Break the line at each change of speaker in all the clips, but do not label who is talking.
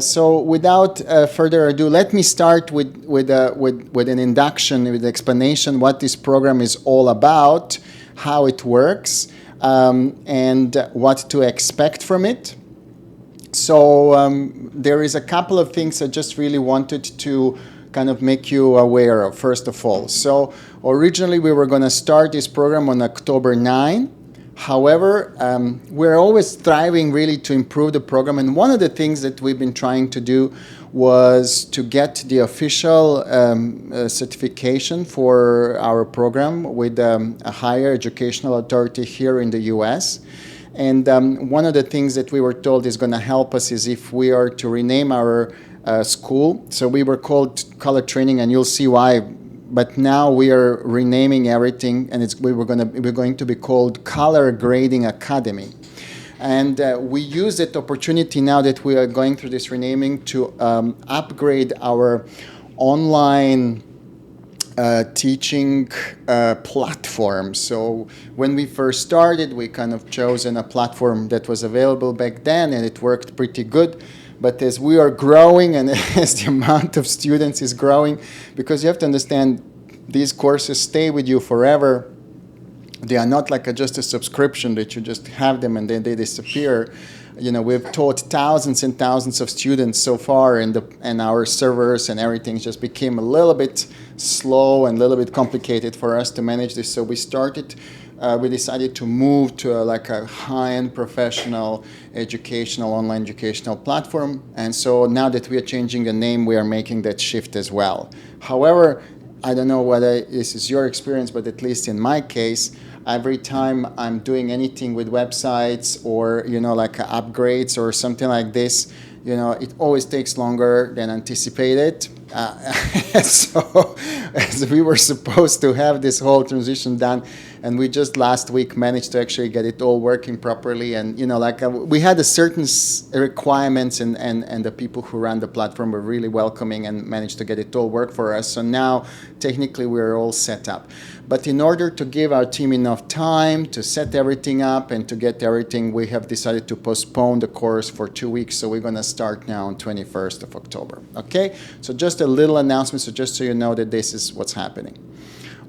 So without further ado, let me start with an induction, with explanation what this program is all about, how it works, and what to expect from it. So there is a couple of things I just really wanted to kind of make you aware of, first of all. So originally we were going to start this program on October 9. However, we're always striving really to improve the program. And one of the things that we've been trying to do was to get the official certification for our program with a higher educational authority here in the US. And one of the things that we were told is going to help us is if we are to rename our school. So we were called Color Training, and you'll see why. But now we are renaming everything, and we're going to be called Color Grading Academy. And we use that opportunity now that we are going through this renaming to upgrade our online teaching platform. So when we first started, we kind of chosen a platform that was available back then, and it worked pretty good. But as we are growing and as the amount of students is growing, because you have to understand, these courses stay with you forever. They are not like just a subscription that you just have them and then they disappear. You know, we've taught thousands and thousands of students so far, and our servers and everything just became a little bit slow and a little bit complicated for us to manage this. So we decided to move to a high-end professional online educational platform. And so now that we are changing the name, we are making that shift as well. However, I don't know whether this is your experience, but at least in my case, every time I'm doing anything with websites or, upgrades or something like this, it always takes longer than anticipated. So as we were supposed to have this whole transition done, and we just last week managed to actually get it all working properly. And, we had a certain requirements, and the people who ran the platform were really welcoming and managed to get it all work for us. So now, technically, we're all set up. But in order to give our team enough time to set everything up and to get everything, we have decided to postpone the course for 2 weeks. So we're going to start now on 21st of October. Okay? So just a little announcement, so just so you know that this is what's happening.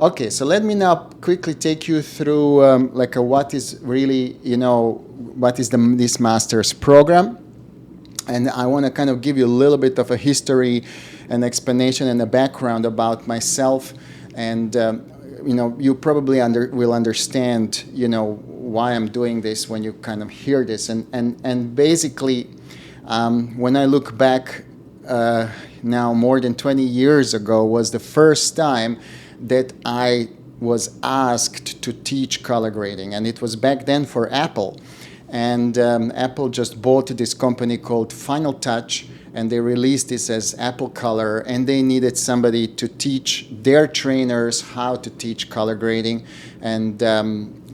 Okay, so let me now quickly take you through what is really, what is this master's program. And I want to kind of give you a little bit of a history and explanation and a background about myself. And, you probably will understand, why I'm doing this when you kind of hear this. And basically, when I look back now more than 20 years ago was the first time that I was asked to teach color grading, and it was back then for Apple. And Apple just bought this company called Final Touch, and they released this as Apple Color, and they needed somebody to teach their trainers how to teach color grading. And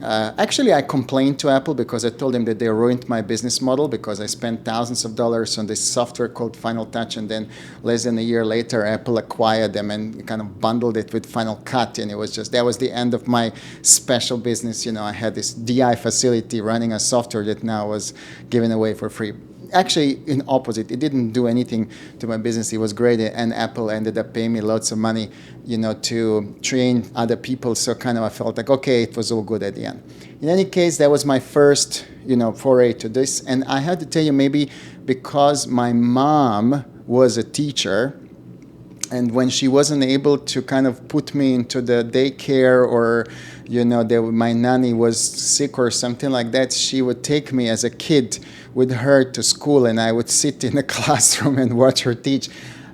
actually, I complained to Apple because I told them that they ruined my business model because I spent thousands of dollars on this software called Final Touch, and then less than a year later, Apple acquired them and kind of bundled it with Final Cut, and that was the end of my special business. I had this DI facility running a software that now was given away for free. Actually, in opposite, it didn't do anything to my business. It was great, and Apple ended up paying me lots of money, to train other people. So kind of I felt like, okay, it was all good at the end. In any case, that was my first, foray to this. And I had to tell you, maybe because my mom was a teacher, and when she wasn't able to kind of put me into the daycare or, my nanny was sick or something like that, she would take me as a kid with her to school, and I would sit in the classroom and watch her teach.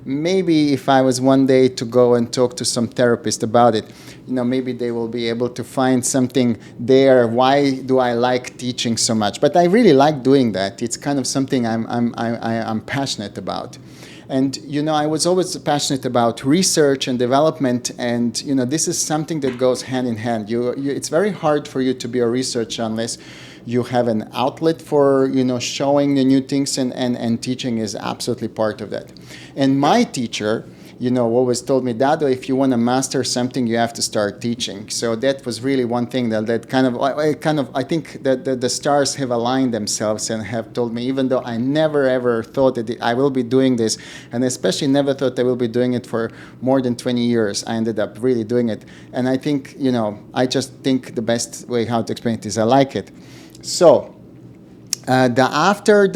Maybe if I was one day to go and talk to some therapist about it, maybe they will be able to find something there. Why do I like teaching so much? But I really like doing that. It's kind of something I'm passionate about. And, I was always passionate about research and development, and, this is something that goes hand in hand. It's very hard for you to be a researcher unless you have an outlet for, showing the new things, and teaching is absolutely part of that. And my teacher always told me, Dado, if you want to master something, you have to start teaching. So that was really one thing that I think that the stars have aligned themselves and have told me, even though I never ever thought that I will be doing this, and especially never thought I will be doing it for more than 20 years, I ended up really doing it. And I think, I just think the best way how to explain it is I like it. So after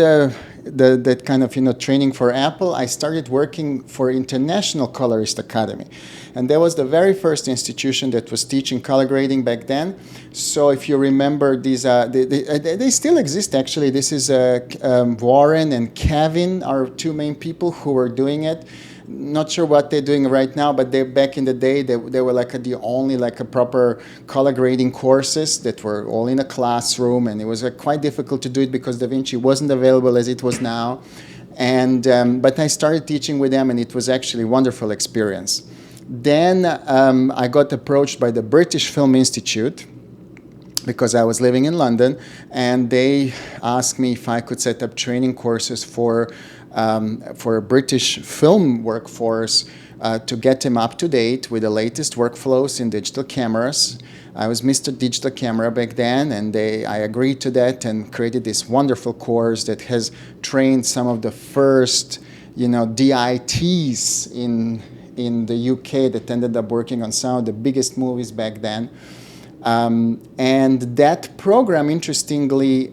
that kind of training for Apple, I started working for International Colorist Academy, and that was the very first institution that was teaching color grading back then. So if you remember, these they still exist actually. This is Warren and Kevin are two main people who were doing it. Not sure what they're doing right now, but they back in the day they were like the only like a proper color grading courses that were all in a classroom, and it was quite difficult to do it because DaVinci wasn't available as it was now. And but I started teaching with them, and it was actually a wonderful experience. Then I got approached by the British Film Institute because I was living in London, and they asked me if I could set up training courses for a British film workforce to get them up to date with the latest workflows in digital cameras. I was Mr. Digital Camera back then, and I agreed to that and created this wonderful course that has trained some of the first, DITs in the UK that ended up working on some of the biggest movies back then. And that program, interestingly,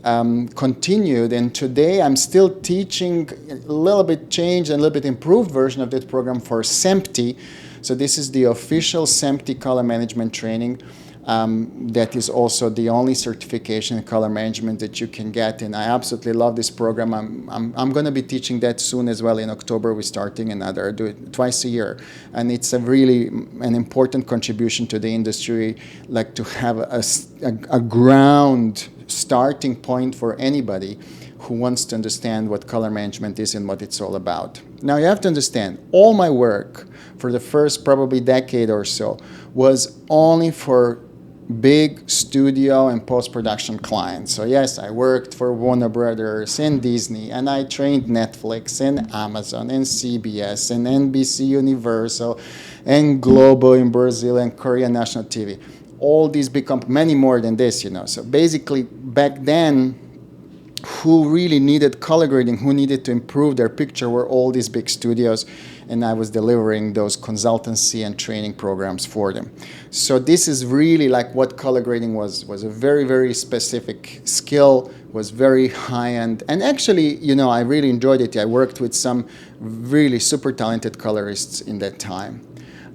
continued. And today I'm still teaching a little bit changed and a little bit improved version of that program for SEMPTI. So this is the official SEMPTI color management training. That is also the only certification in color management that you can get, and I absolutely love this program. I'm going to be teaching that soon as well. In October, we're starting another. I do it twice a year, and it's a really an important contribution to the industry, like to have a ground starting point for anybody who wants to understand what color management is and what it's all about. Now you have to understand, all my work for the first probably decade or so was only for big studio and post-production clients. So yes, I worked for Warner Brothers and Disney, and I trained Netflix and Amazon and CBS and NBC Universal and Globo in Brazil and Korean National TV. All these become many more than this, So basically back then, who really needed color grading, who needed to improve their picture were all these big studios, and I was delivering those consultancy and training programs for them. So this is really like what color grading was a very, very specific skill, was very high-end, and actually, I really enjoyed it. I worked with some really super talented colorists in that time.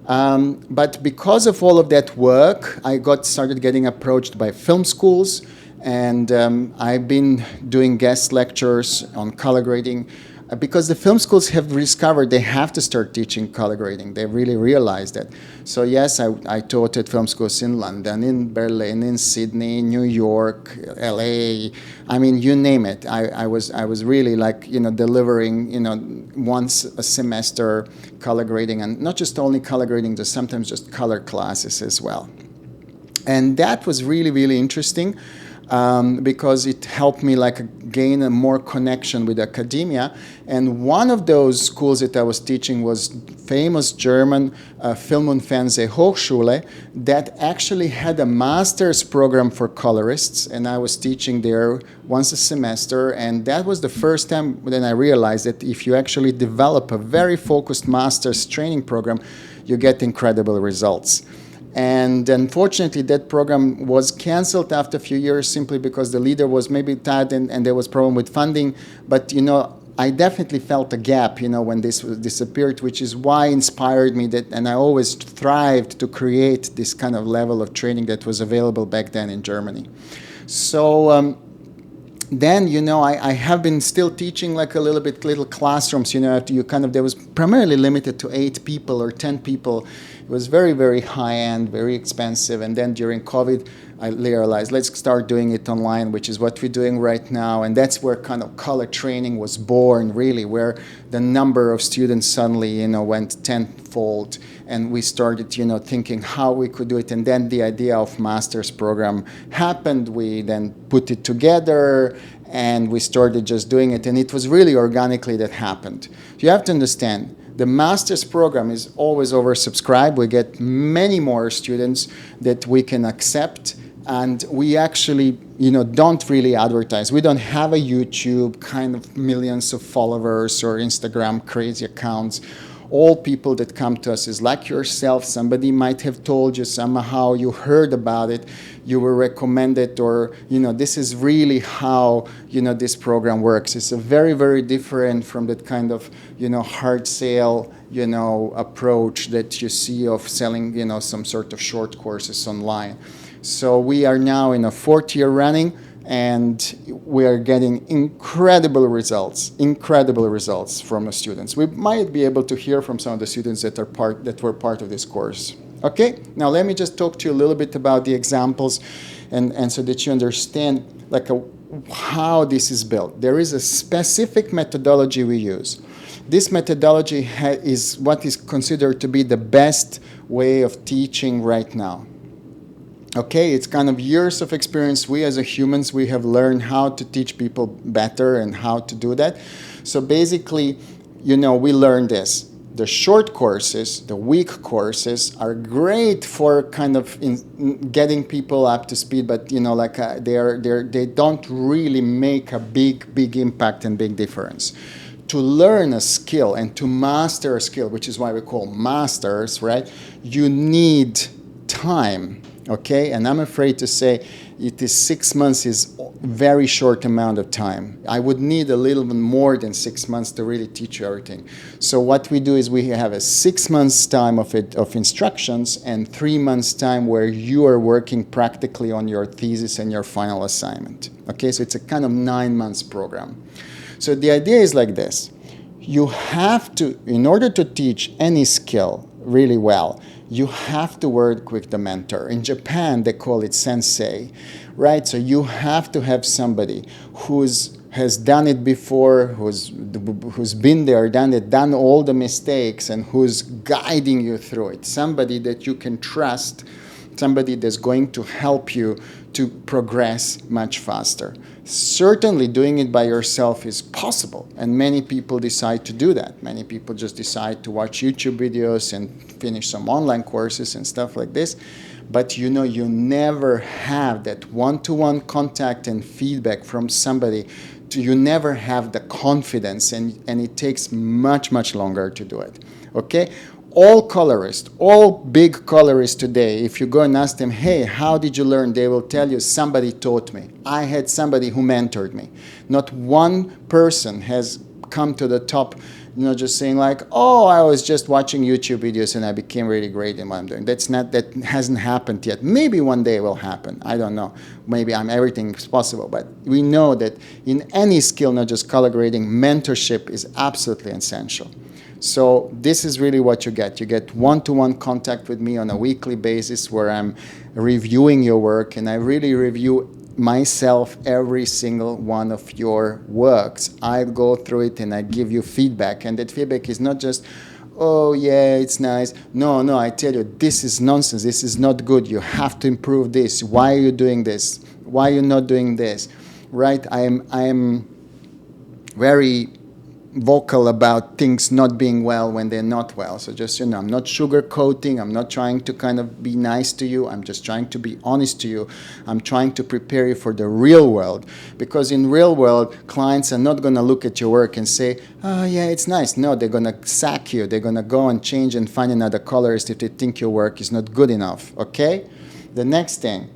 But because of all of that work, I started getting approached by film schools, and I've been doing guest lectures on color grading because the film schools have discovered they have to start teaching color grading. They really realized that. So yes, I taught at film schools in London, in Berlin, in Sydney, New York, LA. I mean, you name it. I was really like, delivering, once a semester color grading, and not just only color grading, just sometimes just color classes as well. And that was really, really interesting. Because it helped me gain a more connection with academia. And one of those schools that I was teaching was famous German Film und Fernsehhochschule that actually had a master's program for colorists, and I was teaching there once a semester, and that was the first time then I realized that if you actually develop a very focused master's training program, you get incredible results. And unfortunately, that program was canceled after a few years simply because the leader was maybe tired and there was problem with funding. But, I definitely felt a gap, when this disappeared, which is why inspired me and I always thrived to create this kind of level of training that was available back then in Germany. So then, I have been still teaching little classrooms, there was primarily limited to 8 people or 10 people. It was very, very high-end, very expensive. And then during COVID, I realized, let's start doing it online, which is what we're doing right now. And that's where kind of color training was born, really, where the number of students suddenly, went tenfold. And we started, thinking how we could do it. And then the idea of master's program happened. We then put it together, and we started just doing it. And it was really organically that happened. You have to understand, The master's program is always oversubscribed. We get many more students that we can accept, and we actually, don't really advertise. We don't have a YouTube kind of millions of followers or Instagram crazy accounts. All people that come to us is like yourself. Somebody might have told you somehow, you heard about it, you were recommended, or this is really how this program works. It's a very, very different from that kind of hard sale approach that you see of selling some sort of short courses online. So we are now in a 4th year running, and we are getting incredible results from the students. We might be able to hear from some of the students that were part of this course. Okay, now let me just talk to you a little bit about the examples, and so that you understand how this is built. There is a specific methodology we use. This methodology is what is considered to be the best way of teaching right now. Okay, it's kind of years of experience. We as humans, we have learned how to teach people better and how to do that. So basically, we learn this. The short courses, the week courses are great for kind of getting people up to speed, but they don't really make a big impact and big difference. To learn a skill and to master a skill, which is why we call masters, right? You need time. Okay, and I'm afraid to say it is 6 months is a very short amount of time. I would need a little bit more than 6 months to really teach you everything. So what we do is we have a 6 months time of instructions and 3 months time where you are working practically on your thesis and your final assignment. Okay, so it's a kind of 9 months program. So the idea is like this. You have to, in order to teach any skill really well, you have to work with the mentor. In Japan, they call it sensei, right? So you have to have somebody has done it before, who's been there, done it, done all the mistakes, and who's guiding you through it. Somebody that you can trust, somebody that's going to help you to progress much faster. Certainly doing it by yourself is possible, and many people decide to do that. Many people just decide to watch YouTube videos and finish some online courses and stuff like this. But you never have that one-to-one contact and feedback from somebody. You never have the confidence, and it takes much longer to do it. Okay? All colorists, all big colorists today, if you go and ask them, hey, how did you learn? They will tell you, somebody taught me. I had somebody who mentored me. Not one person has come to the top, just saying like, oh, I was just watching YouTube videos and I became really great in what I'm doing. That hasn't happened yet. Maybe one day it will happen. I don't know. Maybe everything is possible. But we know that in any skill, not just color grading, mentorship is absolutely essential. So this is really what you get. You get one-to-one contact with me on a weekly basis where I'm reviewing your work, and I really review myself every single one of your works. I go through it and I give you feedback, and that feedback is not just, oh yeah, it's nice. No, I tell you, this is nonsense. This is not good. You have to improve this. Why are you doing this? Why are you not doing this? Right? I am very vocal about things not being well when they're not well. So just, I'm not sugarcoating. I'm not trying to kind of be nice to you. I'm just trying to be honest to you. I'm trying to prepare you for the real world, because in real world, clients are not going to look at your work and say, oh yeah, it's nice. No, they're going to sack you. They're going to go and change and find another colorist if they think your work is not good enough. Okay? The next thing,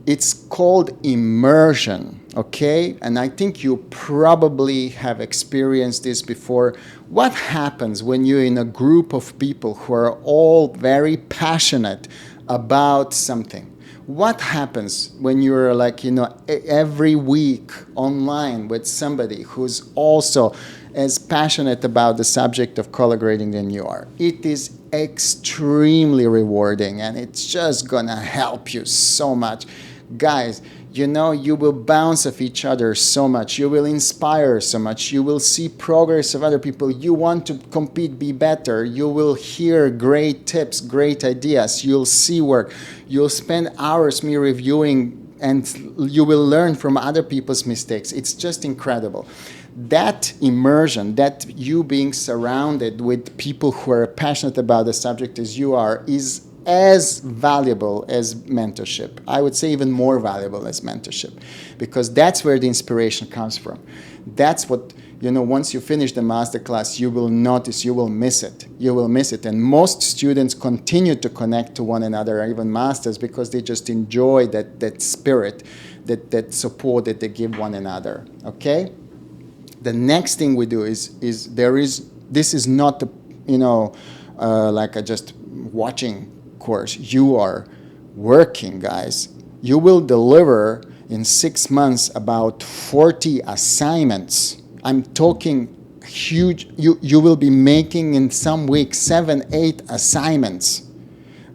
it's called immersion, okay? And I think you probably have experienced this before. What happens when you're in a group of people who are all very passionate about something? What happens when you're like, every week online with somebody who's also as passionate about the subject of color grading than you are? It is extremely rewarding, and it's just gonna help you so much. Guys, you will bounce off each other so much. You will inspire so much. You will see progress of other people. You want to compete, be better. You will hear great tips, great ideas. You'll see work. You'll spend hours me reviewing, and you will learn from other people's mistakes. It's just incredible. that immersion, that you being surrounded with people who are passionate about the subject as you are, is as valuable as mentorship. I would say even more valuable as mentorship, because that's where the inspiration comes from. That's what, once you finish the masterclass, you will notice, you will miss it. You will miss it. And most students continue to connect to one another, even masters, because they just enjoy that spirit, that support that they give one another. Okay? The next thing we do is this is not like a just watching course. You are working, guys. You will deliver in 6 months about 40 assignments. I'm talking huge. You will be making in some weeks 7, 8 assignments.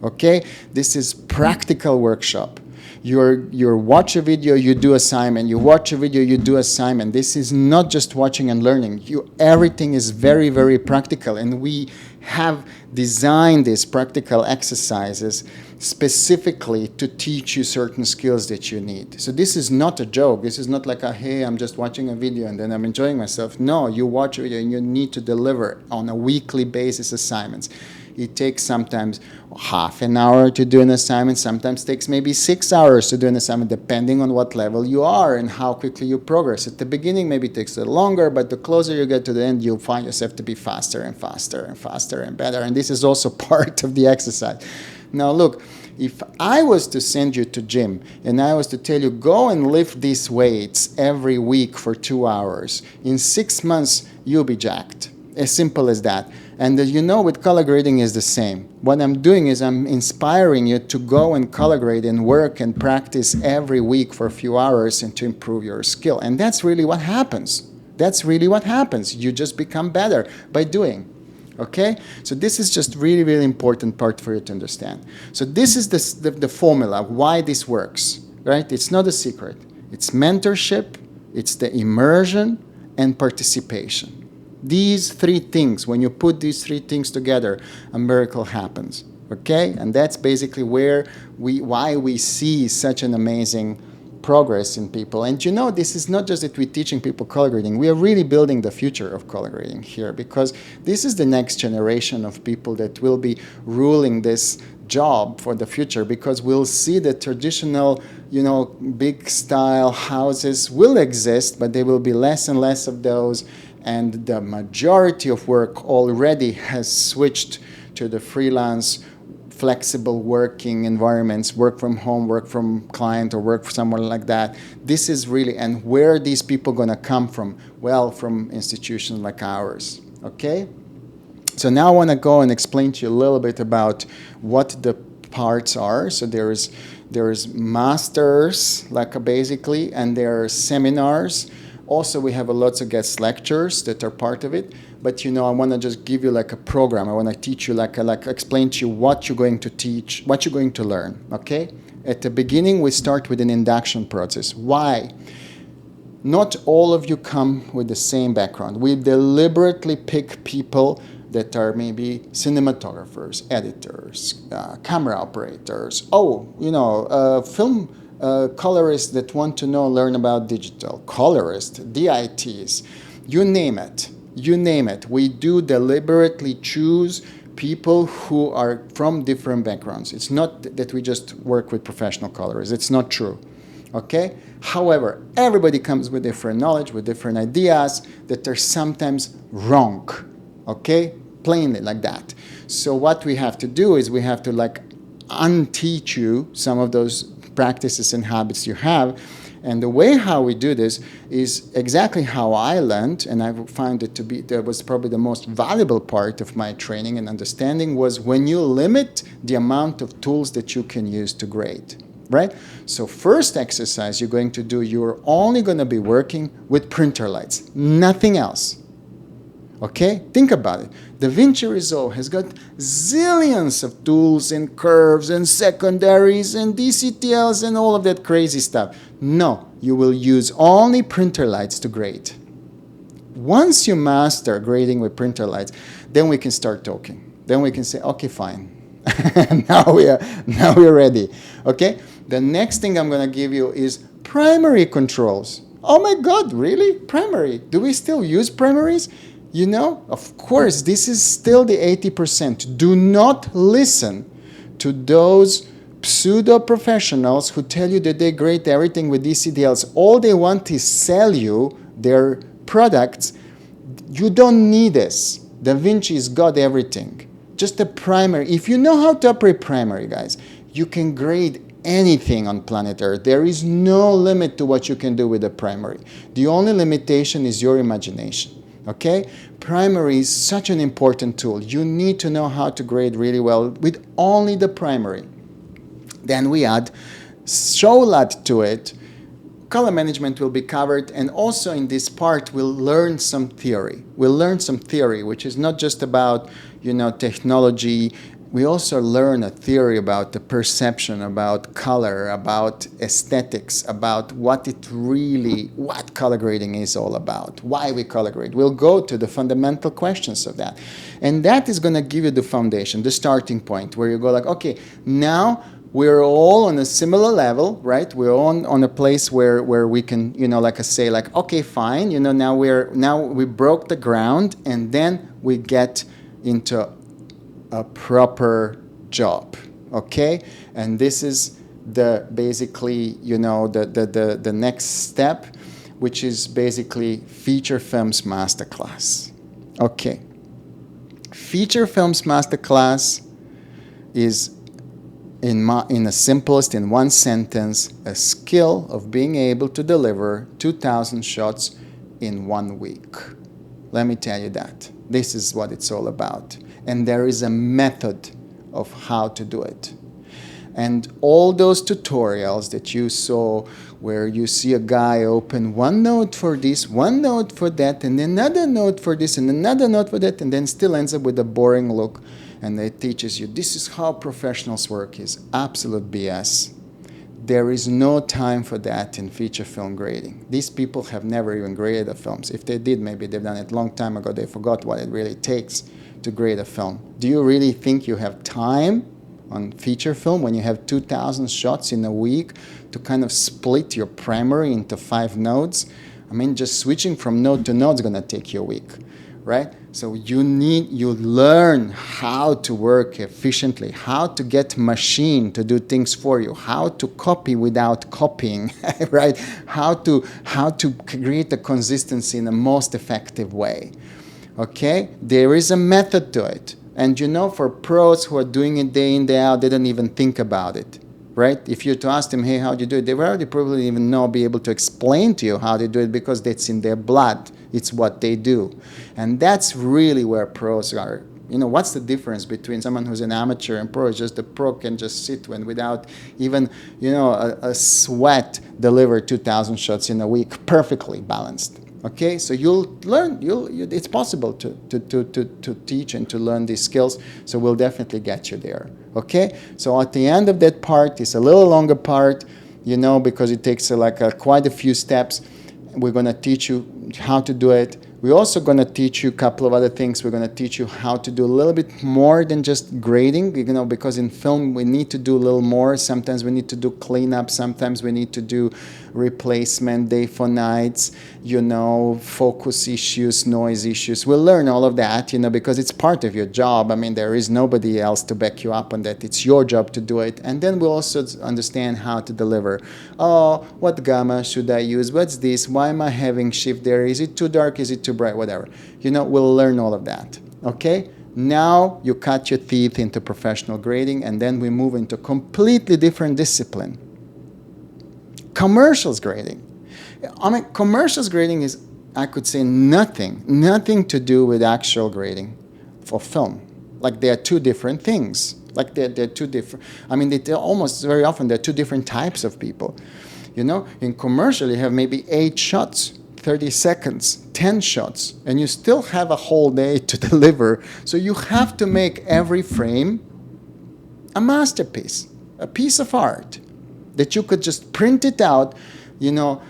Okay? This is practical workshop. You watch a video, you do assignment. You watch a video, you do assignment. This is not just watching and learning. Everything is very, very practical, and we have designed these practical exercises specifically to teach you certain skills that you need. So this is not a joke. This is not like hey, I'm just watching a video and then I'm enjoying myself. No, you watch a video and you need to deliver on a weekly basis assignments. It takes sometimes half an hour to do an assignment, sometimes takes maybe 6 hours to do an assignment, depending on what level you are and how quickly you progress. At the beginning, maybe it takes a little longer, but the closer you get to the end, you'll find yourself to be faster and faster and faster and better. And this is also part of the exercise. Now, look, if I was to send you to gym and I was to tell you, go and lift these weights every week for 2 hours, in 6 months, you'll be jacked. As simple as that. And with color grading is the same. What I'm doing is I'm inspiring you to go and color grade and work and practice every week for a few hours and to improve your skill. And that's really what happens. That's really what happens. You just become better by doing. Okay? So this is just really, really important part for you to understand. So this is the formula, why this works. Right? It's not a secret. It's mentorship, it's the immersion, and participation. These 3 things, when you put these 3 things together, a miracle happens, okay? And that's basically why we see such an amazing progress in people. And this is not just that we're teaching people color grading. We are really building the future of color grading here, because this is the next generation of people that will be ruling this job for the future, because we'll see the traditional, big style houses will exist, but there will be less and less of those. And the majority of work already has switched to the freelance, flexible working environments, work from home, work from client, or work somewhere like that. This is really, and where are these people going to come from? Well, from institutions like ours, okay? So now I want to go and explain to you a little bit about what the parts are. So there is masters, basically, and there are seminars. Also, we have lots of guest lectures that are part of it. But, I want to just give you a program. I want to teach you, explain to you what you're going to teach, what you're going to learn, okay? At the beginning, we start with an induction process. Why? Not all of you come with the same background. We deliberately pick people that are maybe cinematographers, editors, camera operators, film colorists that want to learn about digital, colorists, DITs, you name it. We do deliberately choose people who are from different backgrounds. It's not that we just work with professional colorists. It's not true. Okay? However, everybody comes with different knowledge, with different ideas that are sometimes wrong. Okay? Plainly like that. So what we have to do is we have to unteach you some of those practices and habits you have. And the way how we do this is exactly how I learned, and I found it to be, that was probably the most valuable part of my training and understanding, was when you limit the amount of tools that you can use to grade, right? So first exercise you're going to do, you're only going to be working with printer lights, nothing else. Okay? Think about it. DaVinci Resolve has got zillions of tools and curves and secondaries and DCTLs and all of that crazy stuff. No, you will use only printer lights to grade. Once you master grading with printer lights, then we can start talking. Then we can say, okay, fine. now we're ready. Okay? The next thing I'm going to give you is primary controls. Oh my God, really? Primary? Do we still use primaries? You know, of course, this is still the 80%. Do not listen to those pseudo professionals who tell you that they grade everything with DCDLs. All they want is sell you their products. You don't need this. DaVinci's got everything. Just a primary. If you know how to operate primary, guys, you can grade anything on planet Earth. There is no limit to what you can do with a primary. The only limitation is your imagination. Okay? Primary is such an important tool. You need to know how to grade really well with only the primary. Then we add ShowLAD to it. Color management will be covered, and also in this part we'll learn some theory. We'll learn some theory, which is not just about, you know, technology. We also learn a theory about the perception, about color, about aesthetics, about what color grading is all about, why we color grade. We'll go to the fundamental questions of that. And that is going to give you the foundation, the starting point, where you go like, okay, now we're all on a similar level, right? We're on a place where we can, you know, like I say, like, okay, fine, you know, now we broke the ground, and then we get into a proper job, okay? And this is the basically, you know, the next step, which is basically Feature Films Masterclass. Okay. Feature Films Masterclass is in the simplest, in one sentence, a skill of being able to deliver 2,000 shots in 1 week. Let me tell you that. This is what it's all about. And there is a method of how to do it. And all those tutorials that you saw, where you see a guy open one note for this, one note for that, and another note for this, and another note for that, and then still ends up with a boring look, and it teaches you this is how professionals work, is absolute BS. There is no time for that in feature film grading. These people have never even graded the films. If they did, maybe they've done it a long time ago. They forgot what it really takes to grade a film. Do you really think you have time on feature film when you have 2,000 shots in a week to kind of split your primary into 5 nodes? I mean, just switching from node to node is going to take you a week, right? So you learn how to work efficiently, how to get machine to do things for you, how to copy without copying, right? How to create the consistency in the most effective way. Okay? There is a method to it. And you know, for pros who are doing it day in, day out, they don't even think about it, right? If you to ask them, hey, how do you do it? They already probably even be able to explain to you how they do it, because that's in their blood. It's what they do. And that's really where pros are. You know, what's the difference between someone who's an amateur and pro? Is just the pro can just sit and without even, you know, a sweat deliver 2,000 shots in a week, perfectly balanced. Okay, so you'll learn. It's possible to teach and to learn these skills. So we'll definitely get you there. Okay, so at the end of that part, it's a little longer part, you know, because it takes quite a few steps. We're going to teach you how to do it. We're also going to teach you a couple of other things. We're going to teach you how to do a little bit more than just grading, you know, because in film we need to do a little more. Sometimes we need to do cleanup. Sometimes we need to do replacement, day for nights, you know, focus issues, noise issues. We'll learn all of that, you know, because it's part of your job. I mean, there is nobody else to back you up on that. It's your job to do it. And then we'll also understand how to deliver. Oh, what gamma should I use? What's this? Why am I having shift there? Is it too dark? Is it too bright? Whatever. You know, we'll learn all of that. Okay? Now you cut your teeth into professional grading, and then we move into completely different discipline. Commercials grading. I mean, commercials grading is, I could say, nothing to do with actual grading for film. Like, they are two different things. Like, they're two different, I mean, they're almost very often they're two different types of people. You know, in commercial you have maybe 8 shots, 30 seconds, 10 shots, and you still have a whole day to deliver. So you have to make every frame a masterpiece, a piece of art that you could just print it out, you know,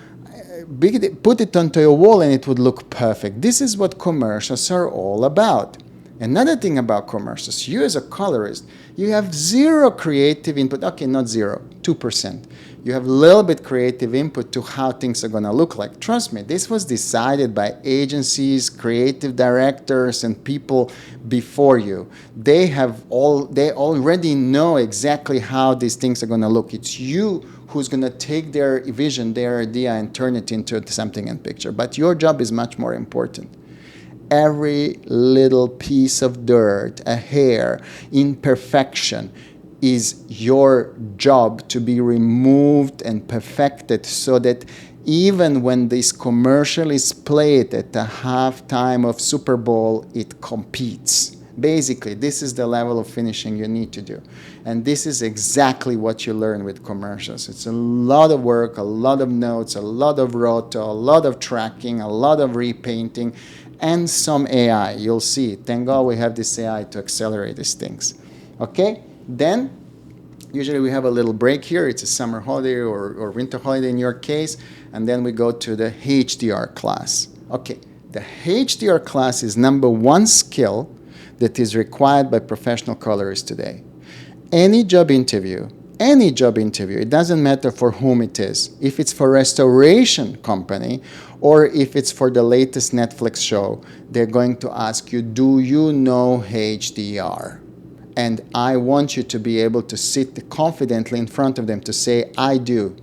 put it onto your wall and it would look perfect. This is what commercials are all about. Another thing about commercials, you as a colorist, you have zero creative input. Okay, not zero, 2%. You have a little bit creative input to how things are going to look like. Trust me, this was decided by agencies, creative directors, and people before you. They already know exactly how these things are going to look. It's you who's going to take their vision, their idea, and turn it into something in picture. But your job is much more important. Every little piece of dirt, a hair, imperfection, is your job to be removed and perfected so that even when this commercial is played at the halftime of Super Bowl, it competes. Basically, this is the level of finishing you need to do. And this is exactly what you learn with commercials. It's a lot of work, a lot of notes, a lot of roto, a lot of tracking, a lot of repainting, and some AI. You'll see. Thank God we have this AI to accelerate these things. Okay? Then, usually we have a little break here. It's a summer holiday or winter holiday in your case. And then we go to the HDR class. Okay, the HDR class is number one skill that is required by professional colorists today. Any job interview, it doesn't matter for whom it is. If it's for a restoration company or if it's for the latest Netflix show, they're going to ask you, do you know HDR? And I want you to be able to sit confidently in front of them to say, I do.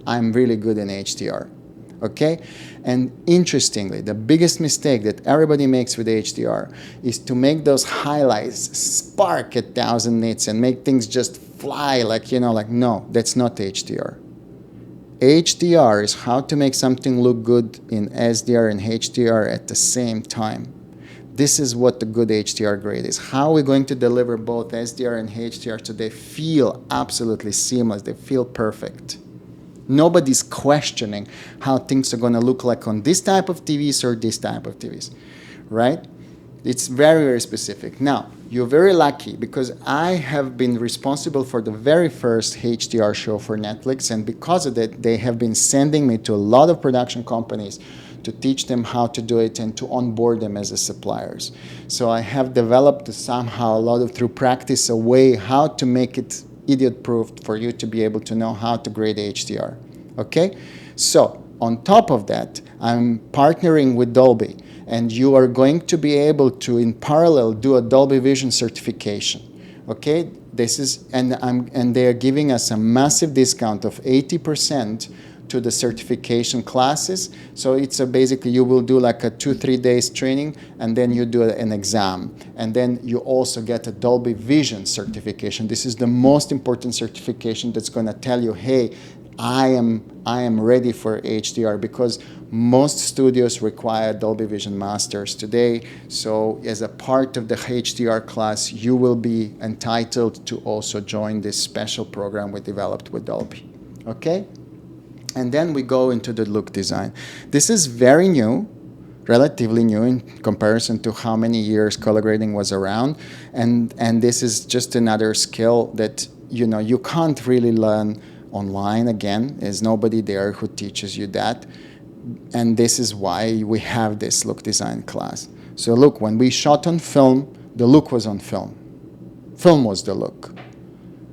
I'm really good in HDR. Okay? And interestingly, the biggest mistake that everybody makes with HDR is to make those highlights spark at 1,000 nits and make things just fly no, that's not HDR. HDR is how to make something look good in SDR and HDR at the same time. This is what the good HDR grade is. How are we going to deliver both SDR and HDR so they feel absolutely seamless, they feel perfect. Nobody's questioning how things are going to look like on this type of TVs or this type of TVs, right? It's very, very specific. Now, you're very lucky because I have been responsible for the very first HDR show for Netflix, and because of that, they have been sending me to a lot of production companies to teach them how to do it and to onboard them as suppliers. So I have developed somehow through practice, a way how to make it idiot-proof for you to be able to know how to grade HDR. Okay? So on top of that, I'm partnering with Dolby, and you are going to be able to, in parallel, do a Dolby Vision certification. Okay? This is, and they are giving us a massive discount of 80% to the certification classes. So it's basically you will do like a 2-3 days training, and then you do an exam, and then you also get a Dolby Vision certification. This is the most important certification that's going to tell you, hey, I am ready for HDR, because most studios require Dolby Vision Masters today. So as a part of the HDR class, you will be entitled to also join this special program we developed with Dolby. Okay? And then we go into the look design. This is very new, relatively new in comparison to how many years color grading was around. And this is just another skill that you can't really learn online. Again, there's nobody there who teaches you that. And this is why we have this look design class. So look, when we shot on film, the look was on film. Film was the look,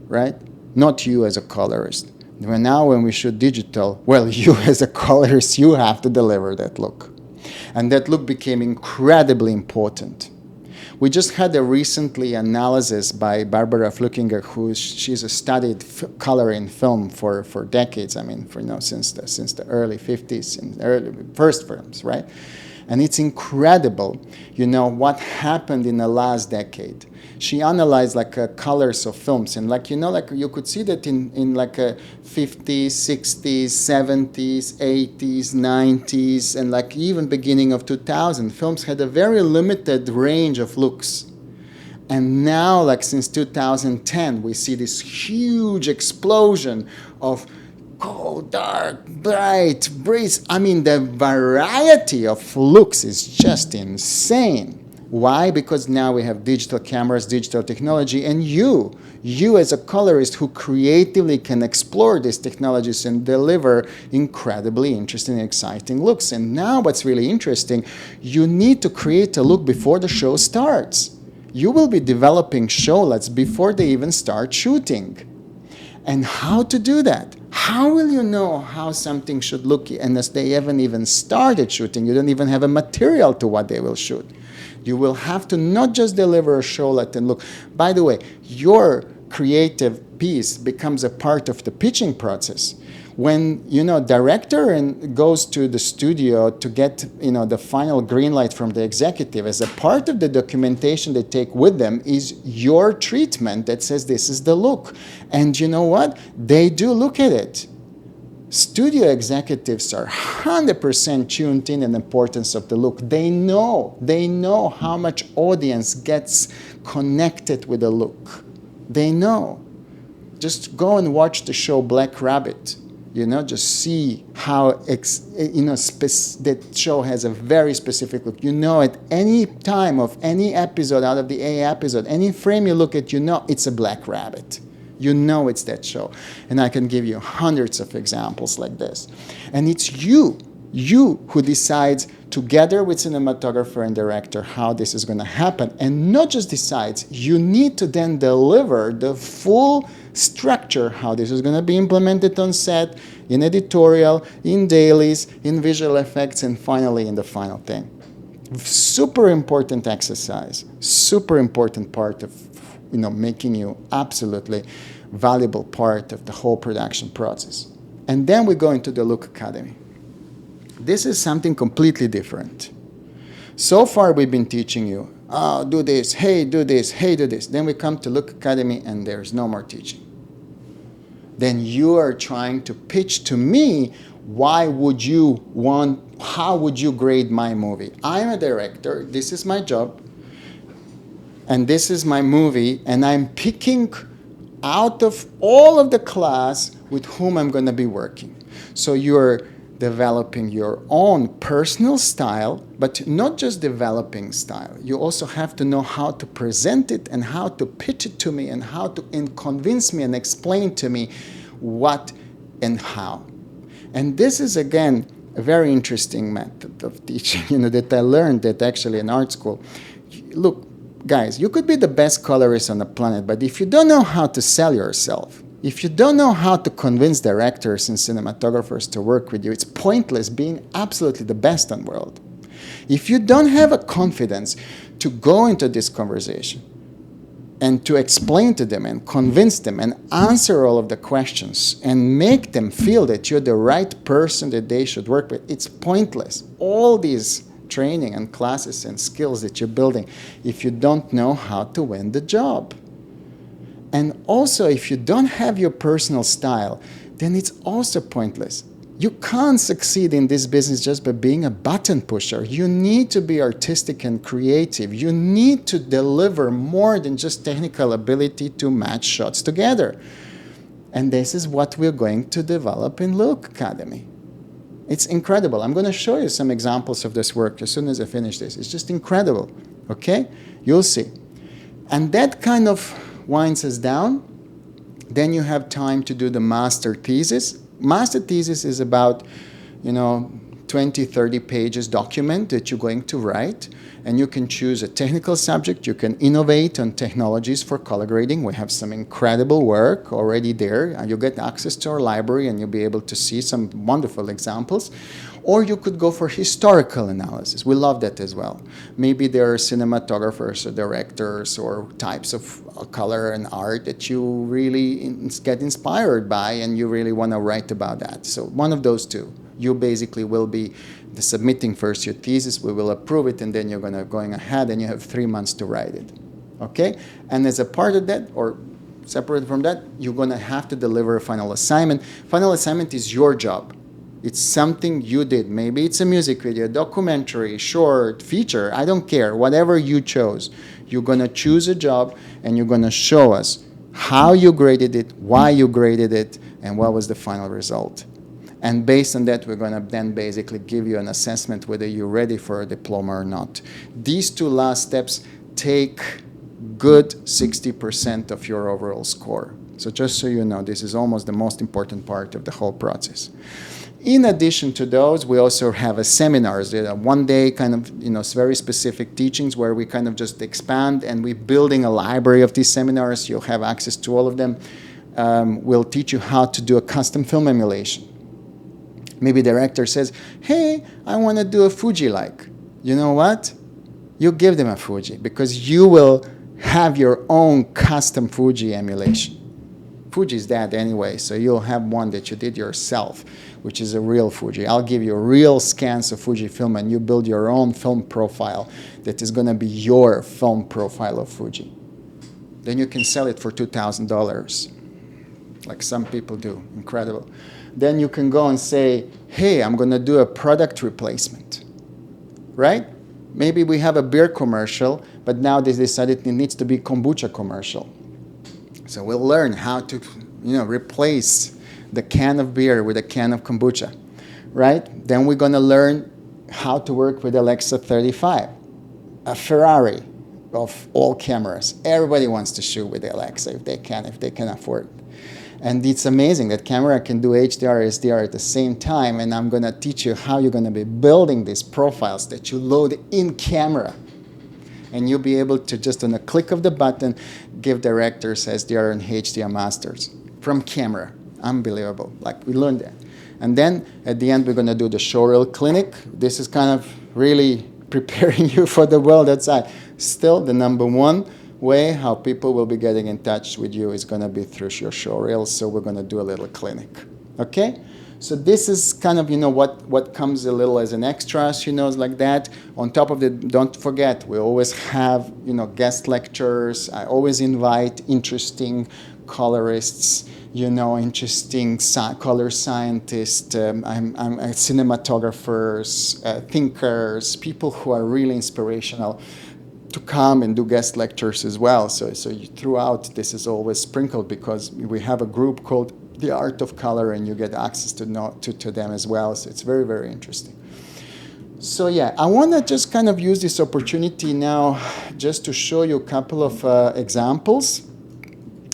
right? Not you as a colorist. Now when we shoot digital, well, you as a colorist, you have to deliver that look. And that look became incredibly important. We just had a recently analysis by Barbara Flukinger, she's studied color in film for decades. I mean, since the early 50s and early first films, right? And it's incredible, what happened in the last decade. She analyzed colors of films, and you could see that in 50s, 60s, 70s, 80s, 90s, and even beginning of 2000, films had a very limited range of looks. And now, since 2010, we see this huge explosion of cold, dark, bright, breeze. I mean, the variety of looks is just insane. Why? Because now we have digital cameras, digital technology, and you as a colorist who creatively can explore these technologies and deliver incredibly interesting and exciting looks. And now what's really interesting, you need to create a look before the show starts. You will be developing showlets before they even start shooting. And how to do that? How will you know how something should look unless they haven't even started shooting? You don't even have a material to what they will shoot. You will have to not just deliver a show, let them look. By the way, your creative piece becomes a part of the pitching process. When, director and goes to the studio to get, the final green light from the executive, as a part of the documentation they take with them is your treatment that says this is the look. And you know what? They do look at it. Studio executives are 100% tuned in on the importance of the look. They know how much audience gets connected with the look. They know. Just go and watch the show Black Rabbit. Just see how, that show has a very specific look. At any time of any episode out of the A episode, any frame you look at, it's a Black Rabbit. It's that show. And I can give you hundreds of examples like this. And it's you who decides together with cinematographer and director how this is going to happen. And not just decides, you need to then deliver the full structure, how this is going to be implemented on set, in editorial, in dailies, in visual effects, and finally in the final thing. Super important exercise, super important part of making you absolutely valuable part of the whole production process. And then we go into the Look Academy. This is something completely different. So far we've been teaching you, do this, hey, do this, hey, do this. Then we come to Look Academy and there's no more teaching. Then you are trying to pitch to me, how would you grade my movie? I'm a director, this is my job, and this is my movie, and I'm picking out of all of the class with whom I'm going to be working. So you're developing your own personal style, but not just developing style. You also have to know how to present it and how to pitch it to me and how to convince me and explain to me what and how. And this is, again, a very interesting method of teaching, that I learned that actually in art school. Look, guys, you could be the best colorist on the planet, but if you don't know how to sell yourself, if you don't know how to convince directors and cinematographers to work with you, it's pointless being absolutely the best in the world. If you don't have a confidence to go into this conversation and to explain to them and convince them and answer all of the questions and make them feel that you're the right person that they should work with, it's pointless. All these training and classes and skills that you're building if you don't know how to win the job. And also, if you don't have your personal style, then it's also pointless. You can't succeed in this business just by being a button pusher. You need to be artistic and creative. You need to deliver more than just technical ability to match shots together. And this is what we're going to develop in Look Academy. It's incredible. I'm going to show you some examples of this work as soon as I finish this. It's just incredible, okay? You'll see. And that kind of winds us down. Then you have time to do the master thesis. Master thesis is about, 20, 30 pages document that you're going to write. And you can choose a technical subject. You can innovate on technologies for color grading. We have some incredible work already there. And you get access to our library and you'll be able to see some wonderful examples. Or you could go for historical analysis. We love that as well. Maybe there are cinematographers or directors or types of color and art that you really get inspired by and you really want to write about that. So one of those two. You basically will be submitting first your thesis, we will approve it, and then you're going ahead and you have 3 months to write it. Okay? And as a part of that, or separate from that, you're going to have to deliver a final assignment. Final assignment is your job. It's something you did. Maybe it's a music video, documentary, short, feature, I don't care. Whatever you chose. You're going to choose a job and you're going to show us how you graded it, why you graded it, and what was the final result. And based on that, we're going to then basically give you an assessment whether you're ready for a diploma or not. These two last steps take good 60% of your overall score. So just so you know, this is almost the most important part of the whole process. In addition to those, we also have a seminars, one day kind of, very specific teachings where we kind of just expand and we're building a library of these seminars. You'll have access to all of them. will teach you how to do a custom film emulation. Maybe the director says, hey, I want to do a Fuji-like. You know what? You give them a Fuji, because you will have your own custom Fuji emulation. Fuji is dead anyway, so you'll have one that you did yourself, which is a real Fuji. I'll give you real scans of Fujifilm, and you build your own film profile that is going to be your film profile of Fuji. Then you can sell it for $2,000, like some people do. Incredible. Then you can go and say, hey, I'm going to do a product replacement, right? Maybe we have a beer commercial, but now they decided it needs to be kombucha commercial. So we'll learn how to, replace the can of beer with a can of kombucha, right? Then we're going to learn how to work with Alexa 35, a Ferrari of all cameras. Everybody wants to shoot with Alexa if they can afford it. And it's amazing that camera can do HDR, SDR at the same time, and I'm going to teach you how you're going to be building these profiles that you load in camera. And you'll be able to just on a click of the button give directors SDR and HDR masters from camera. Unbelievable. Like, we learned that. And then at the end, we're going to do the showreel clinic. This is kind of really preparing you for the world outside. Still, the number one way how people will be getting in touch with you is going to be through your showreels. So we're going to do a little clinic. Okay? So this is kind of, what comes a little as an extras, like that. On top of it, don't forget, we always have, guest lectures. I always invite interesting colorists, interesting color scientists, cinematographers, thinkers, people who are really inspirational to come and do guest lectures as well. So throughout, this is always sprinkled because we have a group called The Art of Color, and you get access to them as well. So it's very, very interesting. So yeah, I want to just kind of use this opportunity now just to show you a couple of examples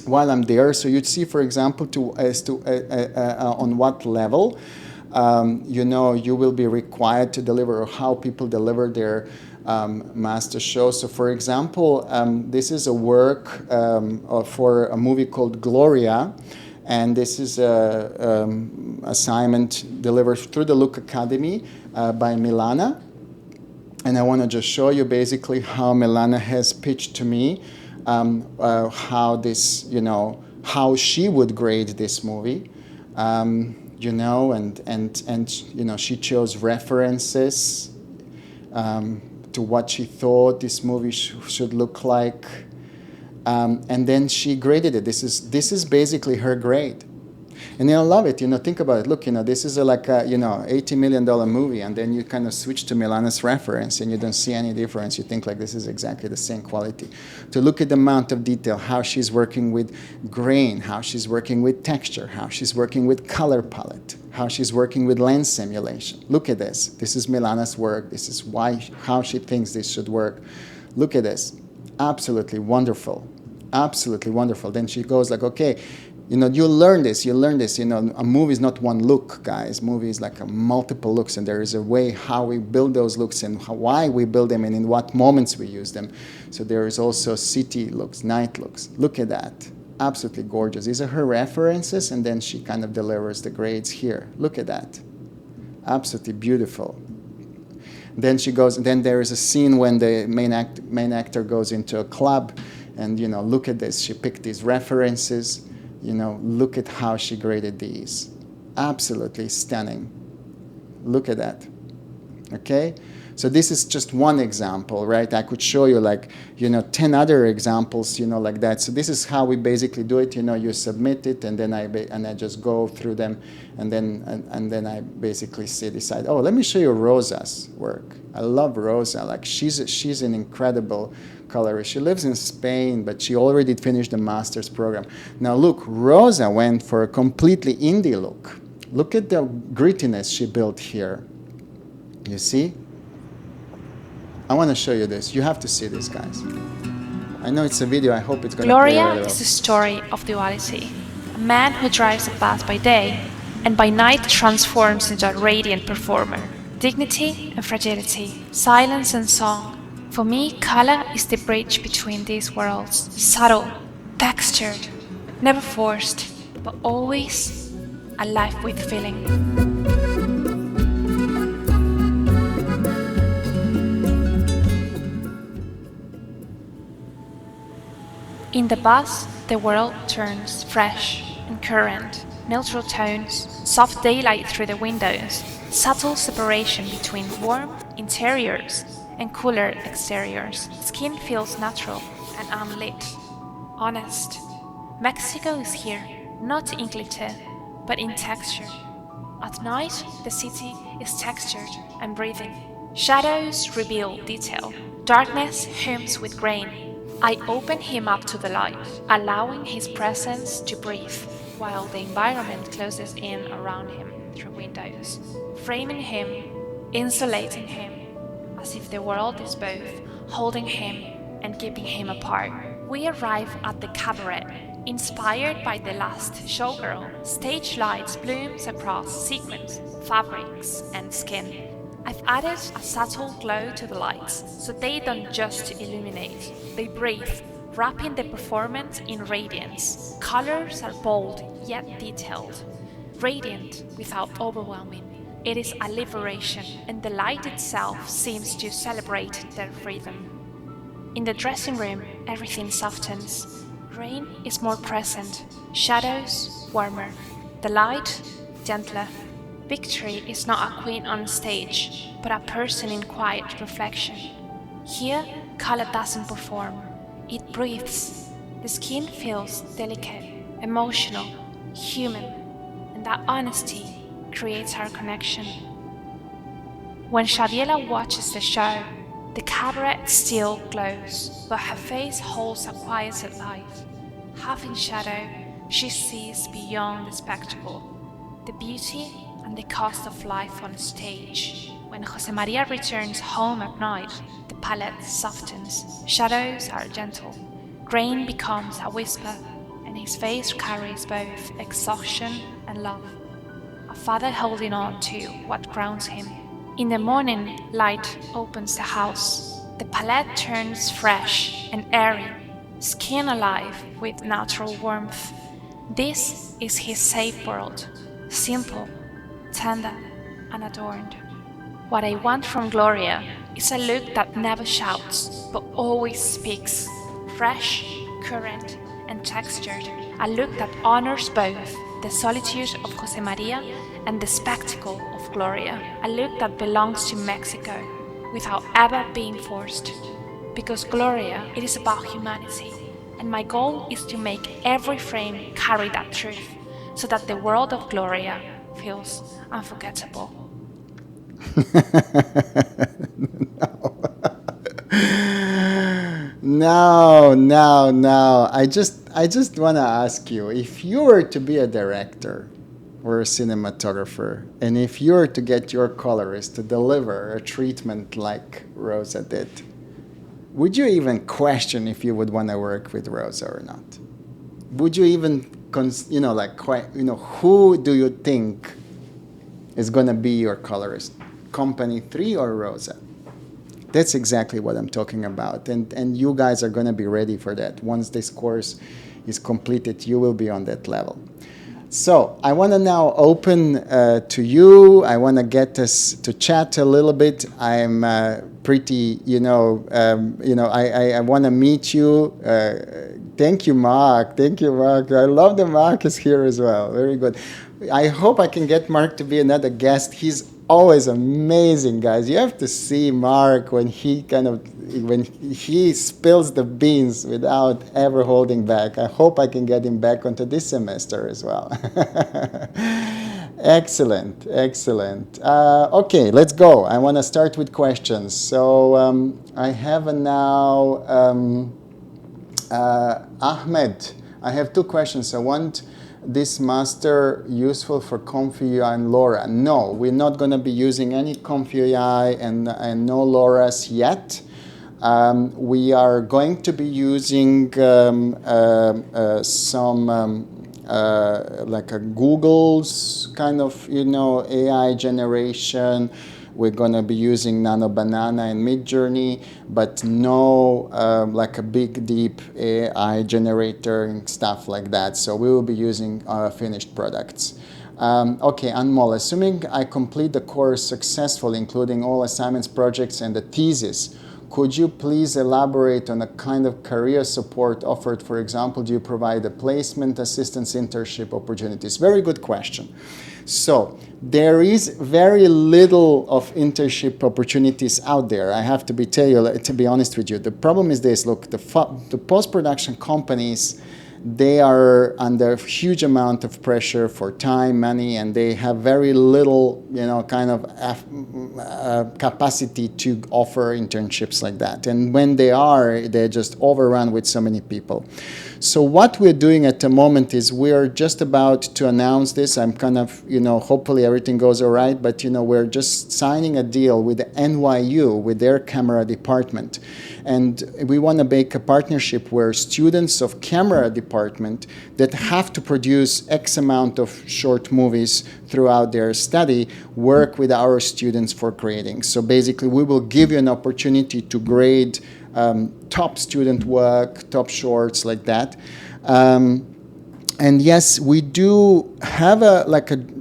while I'm there. So you'd see, for example, on what level you will be required to deliver, or how people deliver their master show. So for example, this is a work for a movie called Gloria, and this is an assignment delivered through the Look Academy by Milana. And I want to just show you basically how Milana has pitched to me how this, how she would grade this movie. She chose references to what she thought this movie should look like, and then she graded it. This is basically her grade, and I love it. Think about it. Look, this is like a $80 million movie, and then you kind of switch to Milana's reference, and you don't see any difference. You think like this is exactly the same quality. To look at the amount of detail, how she's working with grain, how she's working with texture, how she's working with color palette, how she's working with lens simulation. Look at this. This is Milana's work. This is how she thinks this should work. Look at this. Absolutely wonderful. Absolutely wonderful. Then she goes like, okay, you learn this. A movie is not one look, guys. Movie is like multiple looks, and there is a way how we build those looks and why we build them and in what moments we use them. So there is also city looks, night looks. Look at that. Absolutely gorgeous. These are her references, and then she kind of delivers the grades here. Look at that. Absolutely beautiful. Then she goes, then there is a scene when the main actor goes into a club, and look at this. She picked these references. Look at how she graded these. Absolutely stunning. Look at that. Okay? So this is just one example, right? I could show you 10 other examples, like that. So this is how we basically do it. You submit it, and then I just go through them, and then I basically decide. Oh, let me show you Rosa's work. I love Rosa. She's an incredible colorist. She lives in Spain, but she already finished the master's program. Now look, Rosa went for a completely indie look. Look at the grittiness she built here. You see? I want to show you this. You have to see this, guys. I know it's a video. I hope it's going to play
Gloria is the story of duality. A man who drives a bus by day and by night transforms into a radiant performer. Dignity and fragility, silence and song. For me, color is the bridge between these worlds. Subtle, textured, Never forced, but always alive with feeling. In the bus, the world turns fresh and current. Neutral tones, soft daylight through the windows, subtle separation between warm interiors and cooler exteriors. Skin feels natural and unlit, honest. Mexico is here, not in glitter, but in texture. At night, the city is textured and breathing. Shadows reveal detail. Darkness hums with grain. I open him up to the light, allowing his presence to breathe, while the environment closes in around him through windows, framing him, insulating him, as if the world is both holding him and keeping him apart. We arrive at the cabaret, inspired by The Last Showgirl. Stage lights blooms across sequins, fabrics, and skin. I've added a subtle glow to the lights, so they don't just illuminate, they breathe, wrapping the performance in radiance. Colors are bold yet detailed, radiant without overwhelming. It is a liberation, and the light itself seems to celebrate their freedom. In the dressing room, everything softens. Rain is more present, shadows warmer, the light gentler. Victory is not a queen on stage, but a person in quiet reflection. Here, color doesn't perform, it breathes. The skin feels delicate, emotional, human, and that honesty creates our connection. When Shabiela watches the show, the cabaret still glows, but her face holds a quieter light. Half in shadow, she sees beyond the spectacle, the beauty and the cost of life on stage. When Jose Maria returns home at night, the palette softens, shadows are gentle, grain becomes a whisper, and his face carries both exhaustion and love. A father holding on to what grounds him. In the morning, light opens the house. The palette turns fresh and airy, skin alive with natural warmth. This is his safe world, simple, tender, and adorned. What I want from Gloria is a look that never shouts, but always speaks, fresh, current, and textured. A look that honors both the solitude of Jose Maria and the spectacle of Gloria. A look that belongs to Mexico without ever being forced. Because Gloria, it is about humanity, and my goal is to make every frame carry that truth, so that the world of Gloria feels unforgettable.
No. I just want to ask you, if you were to be a director or a cinematographer, and if you were to get your colorist to deliver a treatment like Rosa did, would you even question if you would want to work with Rosa or not? Would you even, who do you think is going to be your colorist? Company 3 or Rosa? That's exactly what I'm talking about. And you guys are going to be ready for that. Once this course is completed, you will be on that level. So I want to now open to you. I want to get us to chat a little bit. I'm pretty, I want to meet you. Thank you, Mark. I love that Mark is here as well. Very good. I hope I can get Mark to be another guest. He's always amazing, guys. You have to see Mark when he spills the beans without ever holding back. I hope I can get him back onto this semester as well. Excellent. Okay, let's go. I want to start with questions. So I have now Ahmed. I have two questions. I want this master useful for Comfy UI and LoRa? No, we're not going to be using any Comfy UI and no LoRa's yet. We are going to be using some like a Google's kind of AI generation we're going to be using Nano Banana and Midjourney, but no like a big deep AI generator and stuff like that. So we will be using finished products. Okay, Anmol, assuming I complete the course successfully, including all assignments, projects, and the thesis, could you please elaborate on the kind of career support offered? For example, do you provide a placement assistance, internship opportunities? Very good question. So there is very little of internship opportunities out there. I have to be honest with you. The problem is this: look, the post-production companies, they are under huge amount of pressure for time, money, and they have very little, kind of capacity to offer internships like that. And when they are, they're just overrun with so many people. So what we're doing at the moment is we're just about to announce this. I'm kind of, hopefully everything goes all right, but, we're just signing a deal with the NYU, with their camera department. And we want to make a partnership where students of camera department that have to produce X amount of short movies throughout their study work with our students for grading. So basically, we will give you an opportunity to grade top student work, top shorts, like that. And yes, we do have a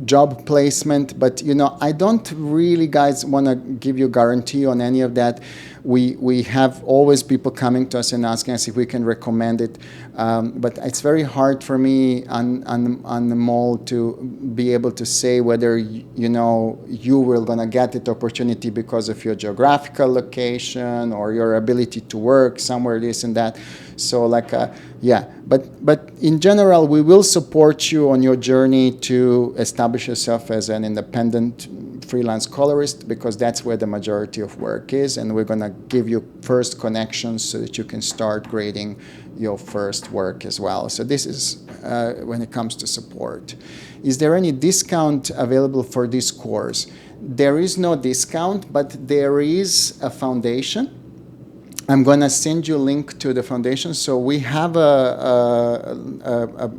job placement, but I don't really, guys, want to give you a guarantee on any of that. We have always people coming to us and asking us if we can recommend it, but it's very hard for me on the mall to be able to say whether you will gonna get that opportunity because of your geographical location or your ability to work somewhere, this and that. So yeah, but in general, we will support you on your journey to establish yourself as an independent freelance colorist, because that's where the majority of work is, and we're going to give you first connections so that you can start grading your first work as well. So this is when it comes to support. Is there any discount available for this course? There is no discount, but there is a foundation. I'm going to send you a link to the foundation. So we have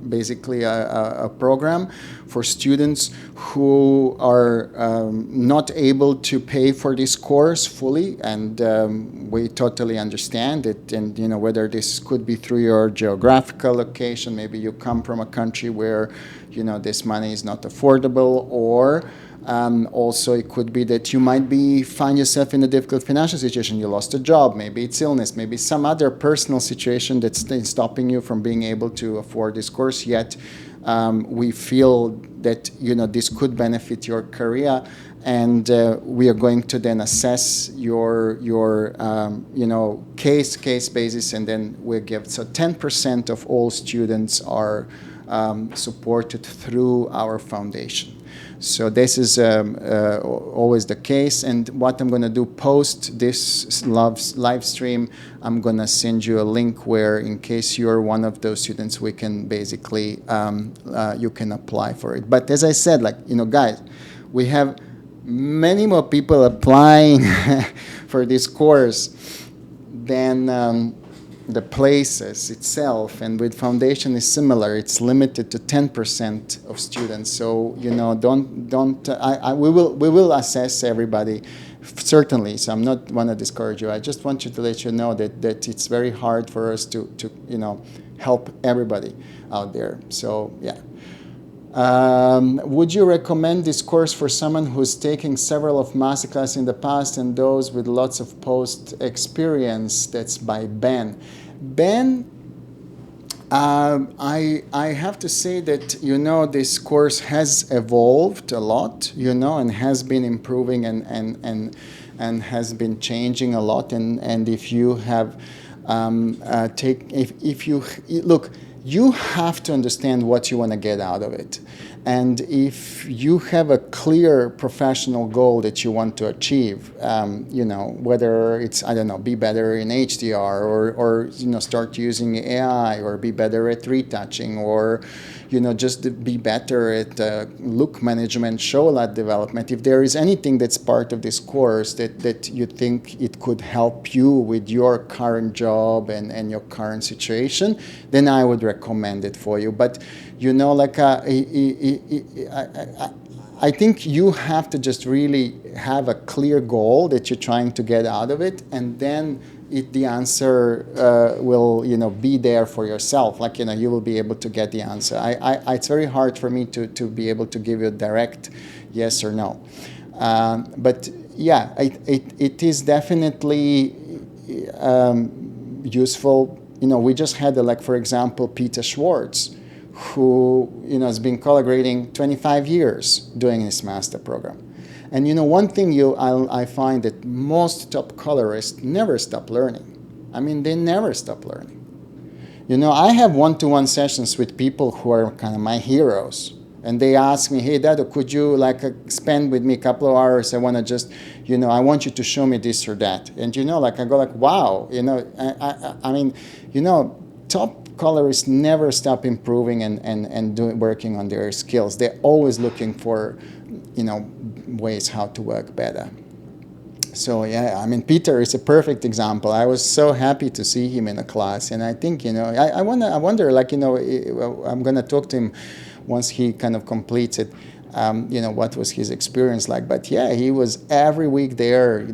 basically a program for students who are not able to pay for this course fully, and we totally understand it. And whether this could be through your geographical location, maybe you come from a country where this money is not affordable, or also, it could be that you might find yourself in a difficult financial situation. You lost a job, maybe it's illness, maybe some other personal situation that's stopping you from being able to afford this course. Yet, we feel that this could benefit your career, and we are going to then assess your case basis, and then we give. So 10% of all students are supported through our foundation. So this is always the case. And what I'm going to do post this live stream, I'm going to send you a link where, in case you're one of those students, we can basically, you can apply for it. But as I said, guys, we have many more people applying for this course than the places itself. And with foundation is similar. It's limited to 10% of students. So we will assess everybody, certainly. So I'm not want to discourage you. I just want you to let you know that it's very hard for us to help everybody out there. So yeah. Would you recommend this course for someone who's taking several of Masterclass in the past and those with lots of post experience? That's by Ben. Ben, I have to say that this course has evolved a lot, and has been improving and has been changing a lot. And if you have if you look. You have to understand what you want to get out of it. And if you have a clear professional goal that you want to achieve, whether it's, be better in HDR or start using AI, or be better at retouching, or, just be better at look management, show lot development. If there is anything that's part of this course that you think it could help you with your current job and your current situation, then I would recommend it for you. But I think you have to just really have a clear goal that you're trying to get out of it, and then the answer will, be there for yourself. Like, you will be able to get the answer. It's very hard for me to be able to give you a direct yes or no. But yeah, it is definitely useful. We just had, for example, Peter Schwartz, who has been color grading 25 years doing his master program. And one thing I find that most top colorists never stop learning. I mean, they never stop learning. I have one-to-one sessions with people who are kind of my heroes. And they ask me, hey, Dado, could you spend with me a couple of hours? I want to just, I want you to show me this or that. And, I go wow, I mean, top colorists never stop improving and working on their skills. They're always looking for, ways how to work better. So yeah, I mean, Peter is a perfect example. I was so happy to see him in a class, and I think I wonder I'm gonna talk to him once he kind of completes it. What was his experience like? But yeah, he was every week there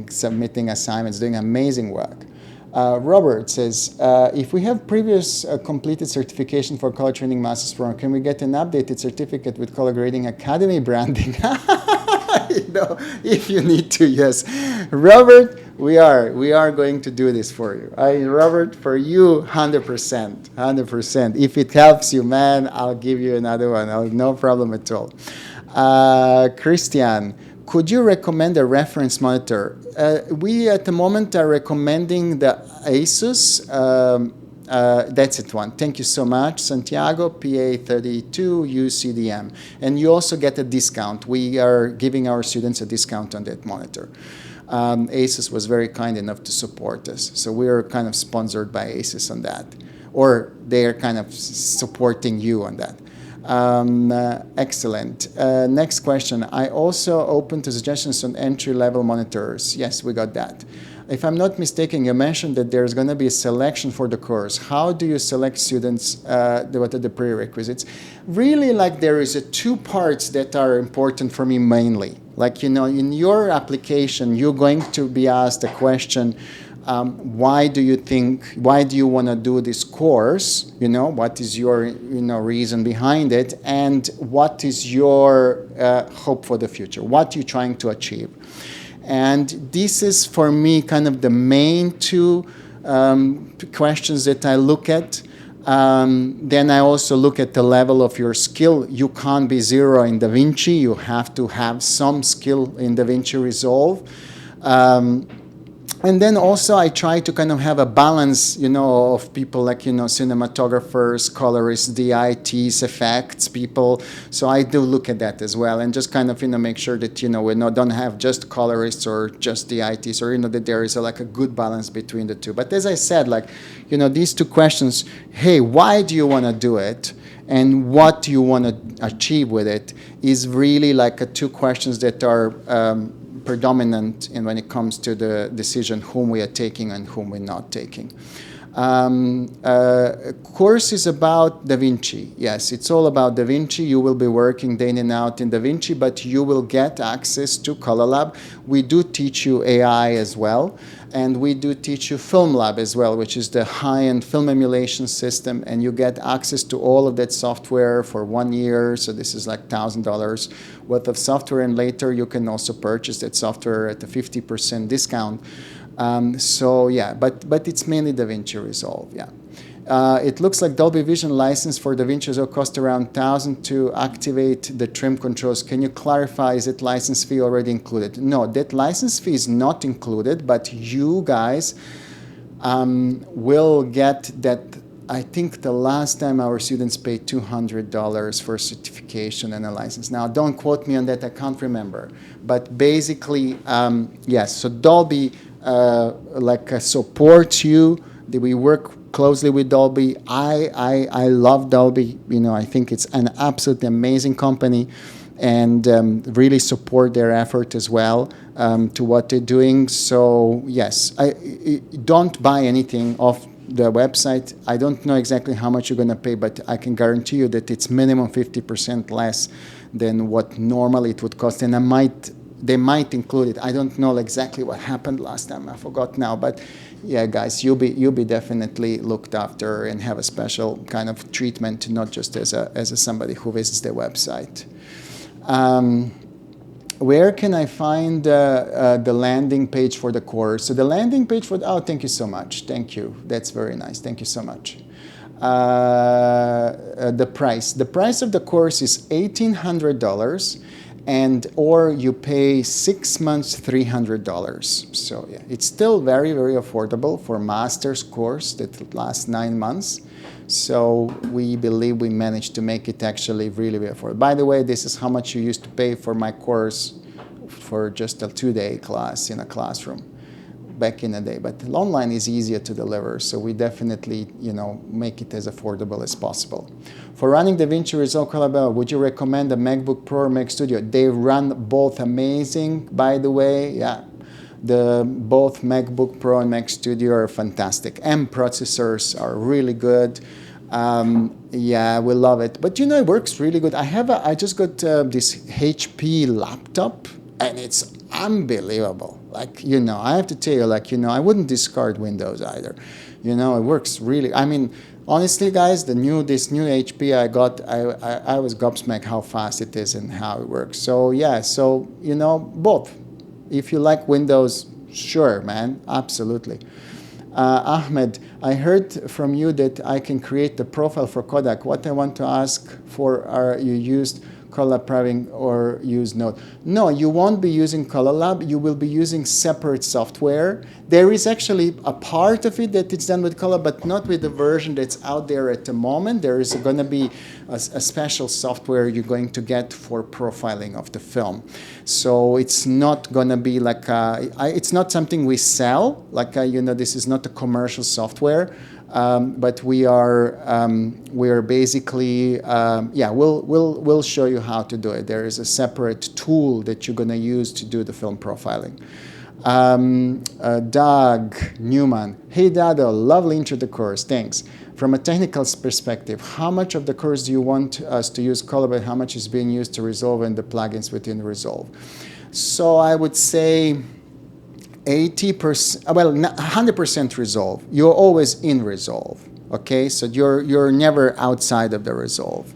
submitting assignments, doing amazing work. Robert says, if we have previous completed certification for color training master's program, can we get an updated certificate with color grading academy branding? If you need to, yes. Robert, we are going to do this for you. Robert, for you, 100%. If it helps you, man, I'll give you another one. No problem at all. Christian, could you recommend a reference monitor? We at the moment are recommending the Asus. That's it one. Thank you so much, Santiago, PA32 UCDM. And you also get a discount. We are giving our students a discount on that monitor. Asus was very kind enough to support us. So we are kind of sponsored by Asus on that. Or they are kind of supporting you on that. Excellent. Next question. I also open to suggestions on entry-level monitors. Yes, we got that. If I'm not mistaken, you mentioned that there's going to be a selection for the course. How do you select students? What are the prerequisites? Really, there is two parts that are important for me mainly. In your application, you're going to be asked a question, why do you want to do this course? What is your, reason behind it? And what is your hope for the future? What are you trying to achieve? And this is, for me, kind of the main two questions that I look at. Then I also look at the level of your skill. You can't be zero in DaVinci. You have to have some skill in DaVinci Resolve. And then also I try to kind of have a balance, of people cinematographers, colorists, DITs, effects people. So I do look at that as well, and just kind of, make sure that, we don't have just colorists or just DITs, or, that there is a good balance between the two. But as I said, these two questions, hey, why do you want to do it? And what do you want to achieve with it is really two questions that are predominant when it comes to the decision whom we are taking and whom we're not taking. Course is about DaVinci. Yes, it's all about DaVinci. You will be working day in and out in DaVinci, but you will get access to Color Lab. We do teach you AI as well, and we do teach you Film Lab as well, which is the high-end film emulation system, and you get access to all of that software for 1 year. So this is $1,000 worth of software, and later you can also purchase that software at a 50% discount. So yeah, but it's mainly DaVinci Resolve. Yeah, it looks like Dolby Vision license for DaVinci Resolve cost around $1,000 to activate the trim controls. Can you clarify, is that license fee already included? No, that license fee is not included, but you guys will get that. I think the last time our students paid $200 for certification and a license. Now, don't quote me on that. I can't remember. But basically, yes. So Dolby supports you. We work closely with Dolby. I love Dolby. I think it's an absolutely amazing company, and really support their effort as well to what they're doing. So yes, don't buy anything off the website. I don't know exactly how much you're going to pay, but I can guarantee you that it's minimum 50% less than what normally it would cost. And they might include it. I don't know exactly what happened last time. I forgot now. But yeah, guys, you'll be definitely looked after and have a special kind of treatment, not just as a somebody who visits the website. Where can I find the landing page for the course? So the landing page for thank you so much. Thank you. That's very nice. Thank you so much. The price of the course is $1,800, and or you pay 6 months $300. So yeah, it's still very, very affordable for master's course that lasts 9 months. So we believe we managed to make it actually really, really affordable. By the way, this is how much you used to pay for my course for just a 2-day class in a classroom back in the day. But online is easier to deliver, so we definitely, make it as affordable as possible. For running DaVinci Resolve Color, would you recommend a MacBook Pro or Mac Studio? They run both amazing, by the way. Yeah. Both MacBook Pro and Mac Studio are fantastic. M processors are really good. Yeah, we love it. But it works really good. I just got this HP laptop, and it's unbelievable. I have to tell you, I wouldn't discard Windows either. It works really. I mean, honestly, guys, this new HP I got, I was gobsmacked how fast it is and how it works. So yeah, both. If you like Windows, sure, man, absolutely. Ahmed, I heard from you that I can create the profile for Kodak. What I want to ask for, are you used Color Praving or use Node? No, you won't be using Color Lab. You will be using separate software. There is actually a part of it that it's done with Color, but not with the version that's out there at the moment. There is going to be a special software you're going to get for profiling of the film. So it's not going to be it's not something we sell. This is not a commercial software. But we are basically we'll show you how to do it. There is a separate tool that you're going to use to do the film profiling. Doug Newman, hey Dado, lovely intro to the course, thanks. From a technical perspective, how much of the course do you want us to use Color, and how much is being used to Resolve and the plugins within Resolve? So I would say 80%, 100% Resolve. You're always in Resolve, okay? So you're never outside of the Resolve.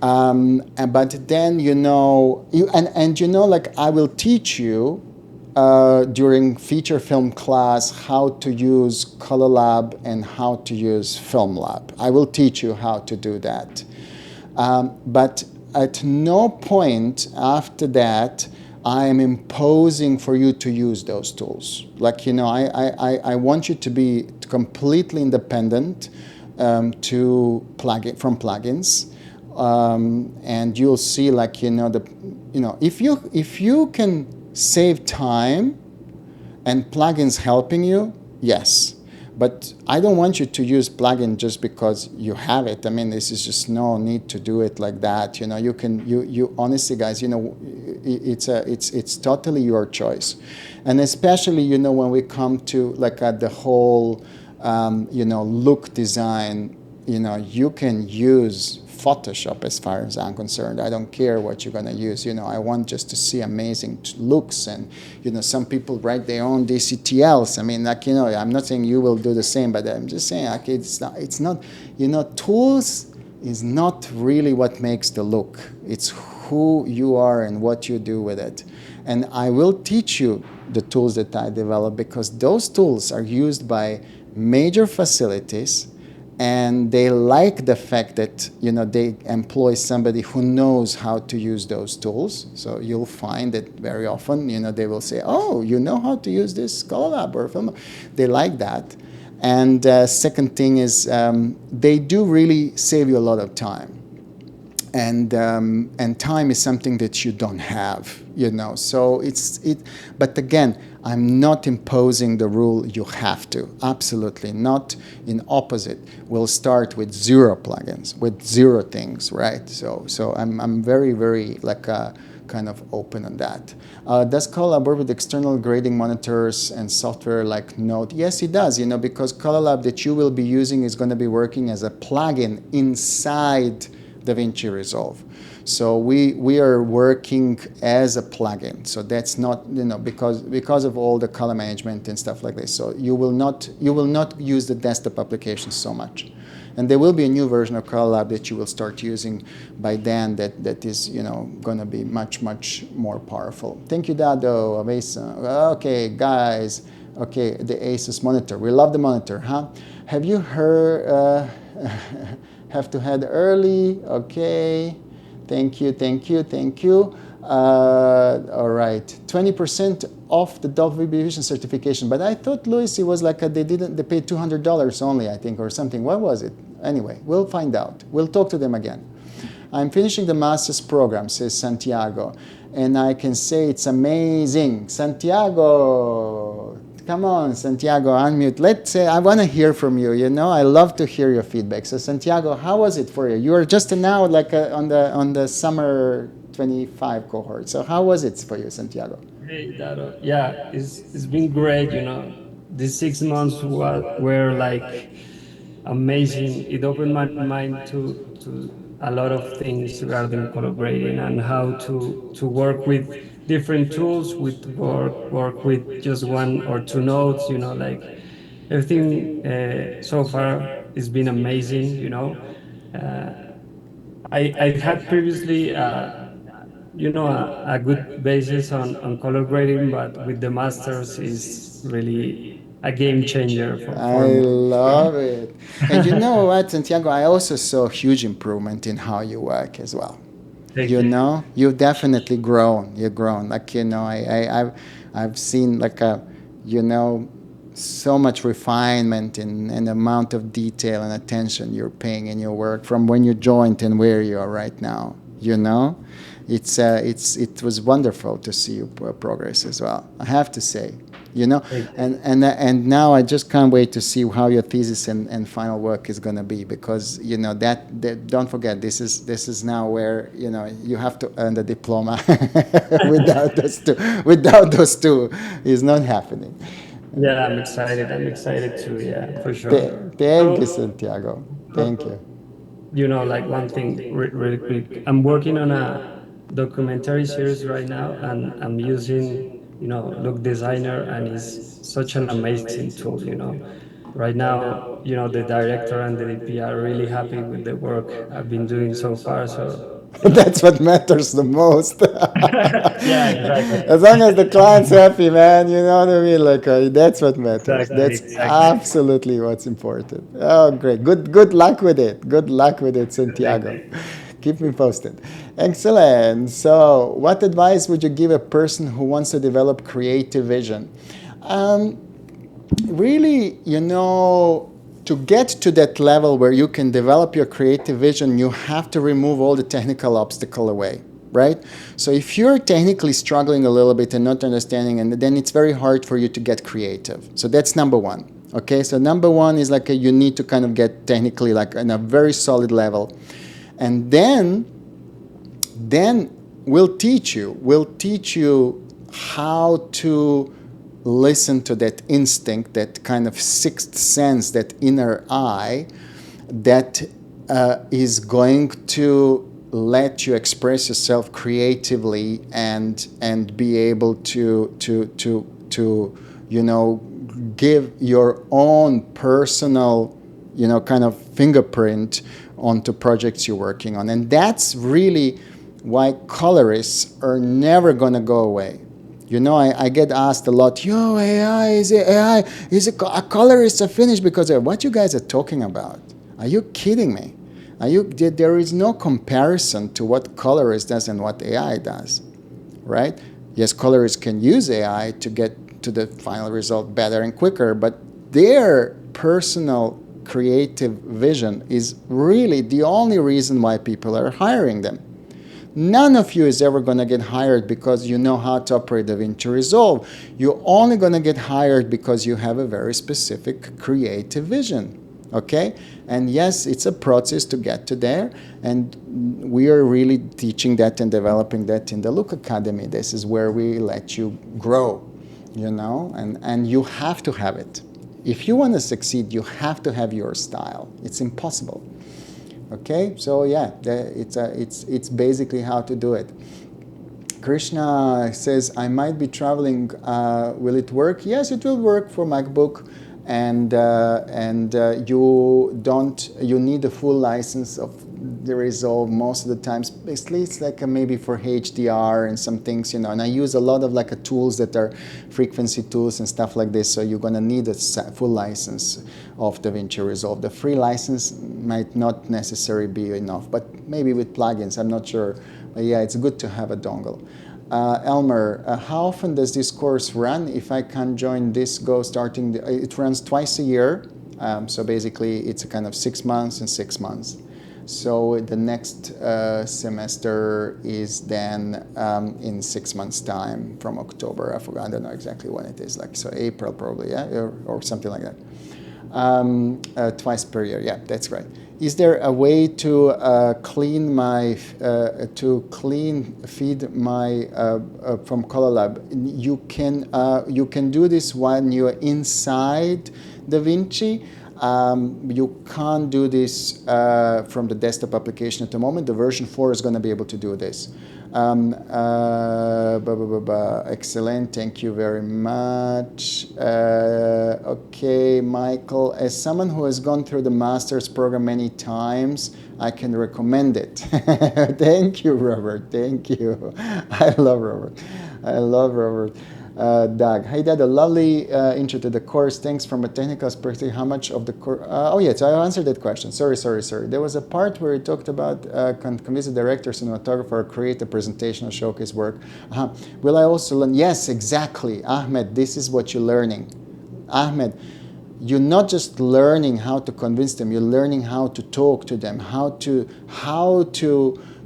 But then I will teach you during feature film class how to use Color Lab and how to use Film Lab. I will teach you how to do that. But at no point after that I am imposing for you to use those tools. I want you to be completely independent from plugins, and you'll see if you can save time and plugins helping you, yes. But I don't want you to use plugin just because you have it. I mean, this is just no need to do it like that. You honestly, guys, it's totally your choice, and especially when we come to the whole look design. You can use Photoshop as far as I'm concerned. I don't care what you're going to use. I want just to see amazing looks, and some people write their own DCTLs. I mean, I'm not saying you will do the same, but I'm just saying it's not tools is not really what makes the look. It's who you are and what you do with it. And I will teach you the tools that I develop, because those tools are used by major facilities. And they like the fact that they employ somebody who knows how to use those tools. So you'll find that very often they will say, "Oh, you know how to use this Color Lab or Film." They like that. And second thing is they do really save you a lot of time. And time is something that you don't have, So but again, I'm not imposing the rule you have to. Absolutely not. In opposite, we'll start with 0 plugins, with 0 things, right? So I'm very, very kind of open on that. Does Color work with external grading monitors and software like Note? Yes, it does, because Color Lab that you will be using is going to be working as a plugin inside DaVinci Resolve. So we are working as a plugin. So that's not, because of all the color management and stuff like this. So you will not use the desktop application so much. And there will be a new version of Color Lab that you will start using by then that is, going to be much, much more powerful. Thank you, Dado. Okay, guys. Okay, the Asus monitor. We love the monitor, huh? Have you heard, have to head early? Okay. Thank you, thank you, thank you. All right, 20% off the Dolby Vision certification. But I thought, Luis, it was like they paid $200 only, I think, or something. What was it? Anyway, we'll find out. We'll talk to them again. I'm finishing the master's program, says Santiago, and I can say it's amazing. Santiago, come on, Santiago, unmute. Let's say I want to hear from you. I love to hear your feedback. So, Santiago, how was it for you? You are just now like on the summer 25 cohort. So, how was it for you, Santiago?
Hey, Dado. Yeah, it's been great. These 6 months were like amazing. It opened my mind to a lot of things regarding collaborating and how to work with different tools, with work with just one or two nodes. Like everything so far has been amazing. Uh, I've had previously. A good basis on color grading, but with the masters is really a game changer
I
for me.
love it. And you know what, Santiago, I also saw a huge improvement in how you work as well.
Thank you.
You've definitely grown. You've grown. Like, I've seen like so much refinement and amount of detail and attention you're paying in your work from when you joined and where you are right now. It was wonderful to see you progress as well. I have to say, and now I just can't wait to see how your thesis and final work is going to be, because that don't forget, this is now where you have to earn the diploma. Without those two is not happening.
Yeah, I'm excited. I'm excited too. Yeah, for sure.
Thank you, Santiago. Thank you.
Like one thing really quick. I'm working on a documentary series right now, and I'm using, Look Designer, and it's such an amazing tool. Right now, the director and the DP are really happy with the work I've been doing so far. So,
That's what matters the most.
yeah, exactly.
As long as the client's happy, man, you know what I mean? Like, that's what matters.
Exactly,
That's
exactly.
absolutely what's important. Oh, great. Good luck with it. Good luck with it, Santiago.
Thank you.
Keep me posted. Excellent. So, what advice would you give a person who wants to develop creative vision? Really, to get to that level where you can develop your creative vision, you have to remove all the technical obstacle away, right? So if you're technically struggling a little bit and not understanding, and then it's very hard for you to get creative. So that's number one. Okay, so number one is like you need to kind of get technically like on a very solid level. And then we'll teach you how to listen to that instinct, that kind of sixth sense, that inner eye that is going to let you express yourself creatively and be able to give your own personal kind of fingerprint onto projects you're working on. And that's really why colorists are never going to go away. I get asked a lot, is a colorist a finish? Because what you guys are talking about? Are you kidding me? There is no comparison to what colorist does and what AI does, right? Yes, colorists can use AI to get to the final result better and quicker, but their personal creative vision is really the only reason why people are hiring them. None of you is ever going to get hired because you know how to operate DaVinci Resolve. You're only going to get hired because you have a very specific creative vision. Okay, and yes, it's a process to get to there, and we are really teaching that and developing that in the Look Academy. This is where we let you grow, you know, and you have to have it. If you want to succeed, you have to have your style. It's impossible. Okay, so yeah, it's basically how to do it. Krishna says, I might be traveling. Will it work? Yes, it will work for MacBook. And you need a full license of the Resolve most of the times. Basically, it's like maybe for HDR and some things, you know. And I use a lot of like tools that are frequency tools and stuff like this. So you're gonna need a full license of DaVinci Resolve. The free license might not necessarily be enough, but maybe with plugins, I'm not sure. But yeah, it's good to have a dongle. Elmer, how often does this course run? If I can join this, starting, it runs twice a year. So basically, it's a kind of 6 months and 6 months. So the next semester is then in 6 months' time from October. I don't know exactly when it is. Like so, April probably, yeah, or something like that. Twice per year. Yeah, that's right. Is there a way to clean feed my from ColorLab? You can do this when you're inside DaVinci. You can't do this from the desktop application at the moment. The version 4 is going to be able to do this. Excellent, thank you very much. Okay, Michael, as someone who has gone through the master's program many times, I can recommend it. Thank you, Robert, thank you. I love Robert. Doug, hey Dad, a lovely intro to the course. Thanks. From a technical perspective, how much of the course? Oh yeah, so I answered that question. Sorry. There was a part where it talked about convince the director, cinematographer, create a presentation or showcase work. Will I also learn? Yes, exactly. Ahmed, this is what you're learning. Ahmed, you're not just learning how to convince them, you're learning how to talk to them, how to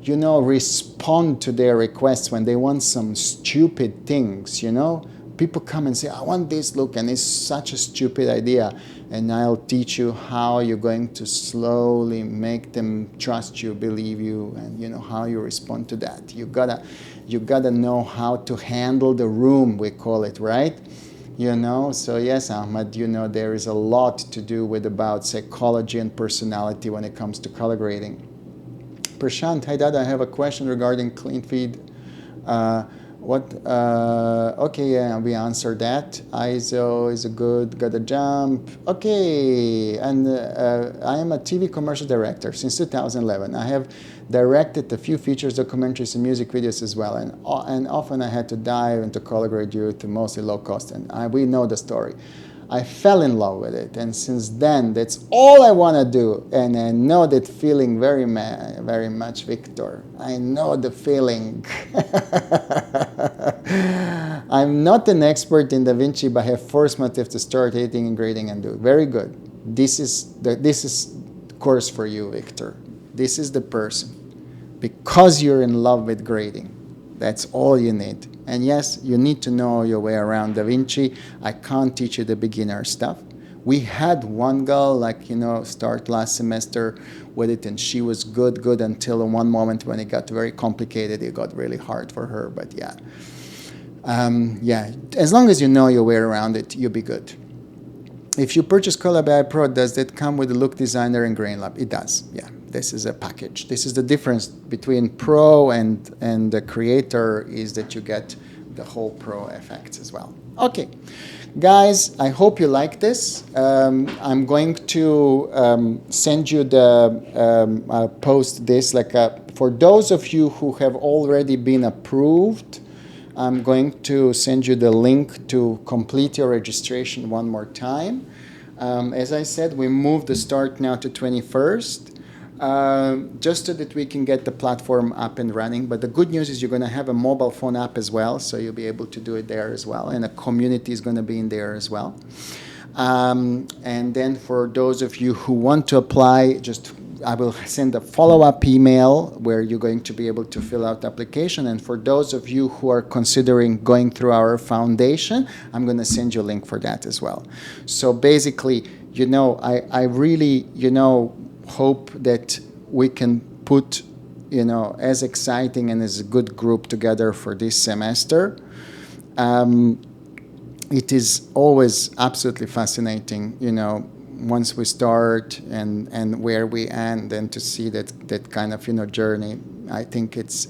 you know, respond to their requests when they want some stupid things, you know. People come and say, I want this look, and it's such a stupid idea. And I'll teach you how you're going to slowly make them trust you, believe you, and you know how you respond to that. You gotta know how to handle the room, we call it, right? You know, so yes, Ahmad, you know, there is a lot to do with about psychology and personality when it comes to color grading. Prashant, hi Dad, I have a question regarding clean feed. Okay, yeah, we answered that. ISO is a good, gotta jump. Okay, and I am a TV commercial director since 2011. I have directed a few features, documentaries, and music videos as well. And often I had to dive into color grade due to mostly low cost. And we know the story. I fell in love with it, and since then, that's all I want to do. And I know that feeling very much, Victor. I know the feeling. I'm not an expert in DaVinci, but I have forced myself to start editing and grading and do it. Very good. This is the course for you, Victor. This is the person. Because you're in love with grading. That's all you need. And yes, you need to know your way around DaVinci. I can't teach you the beginner stuff. We had one girl, like, you know, start last semester with it, and she was good until in one moment when it got very complicated, it got really hard for her. But yeah, as long as you know your way around it, you'll be good. If you purchase Colab AI Pro, does that come with the Look Designer and Grain Lab? It does, yeah. This is a package. This is the difference between Pro and the Creator, is that you get the whole Pro effects as well. Okay, guys, I hope you like this. I'm going to send you the, post this, for those of you who have already been approved, I'm going to send you the link to complete your registration one more time. As I said, we moved the start now to 21st. Just so that we can get the platform up and running. But the good news is you're going to have a mobile phone app as well, so you'll be able to do it there as well. And a community is going to be in there as well. And then for those of you who want to apply, I will send a follow-up email where you're going to be able to fill out the application. And for those of you who are considering going through our foundation, I'm going to send you a link for that as well. So basically, I really, hope that we can put, as exciting and as a good group together for this semester. It is always absolutely fascinating, once we start and where we end, and to see that kind of journey. I think it's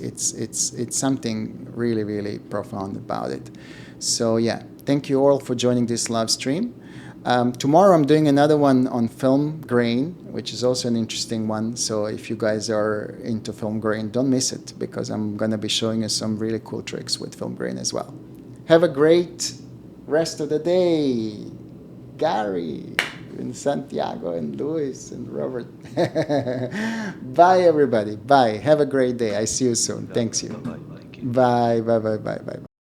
something really, really profound about it. So yeah, thank you all for joining this live stream. Tomorrow I'm doing another one on film grain, which is also an interesting one. So if you guys are into film grain, don't miss it, because I'm going to be showing you some really cool tricks with film grain as well. Have a great rest of the day, Gary, and Santiago, and Luis, and Robert. Bye, everybody. Bye. Have a great day. I see you soon. Thanks you. Bye. Bye. Bye. Bye. Bye. Bye.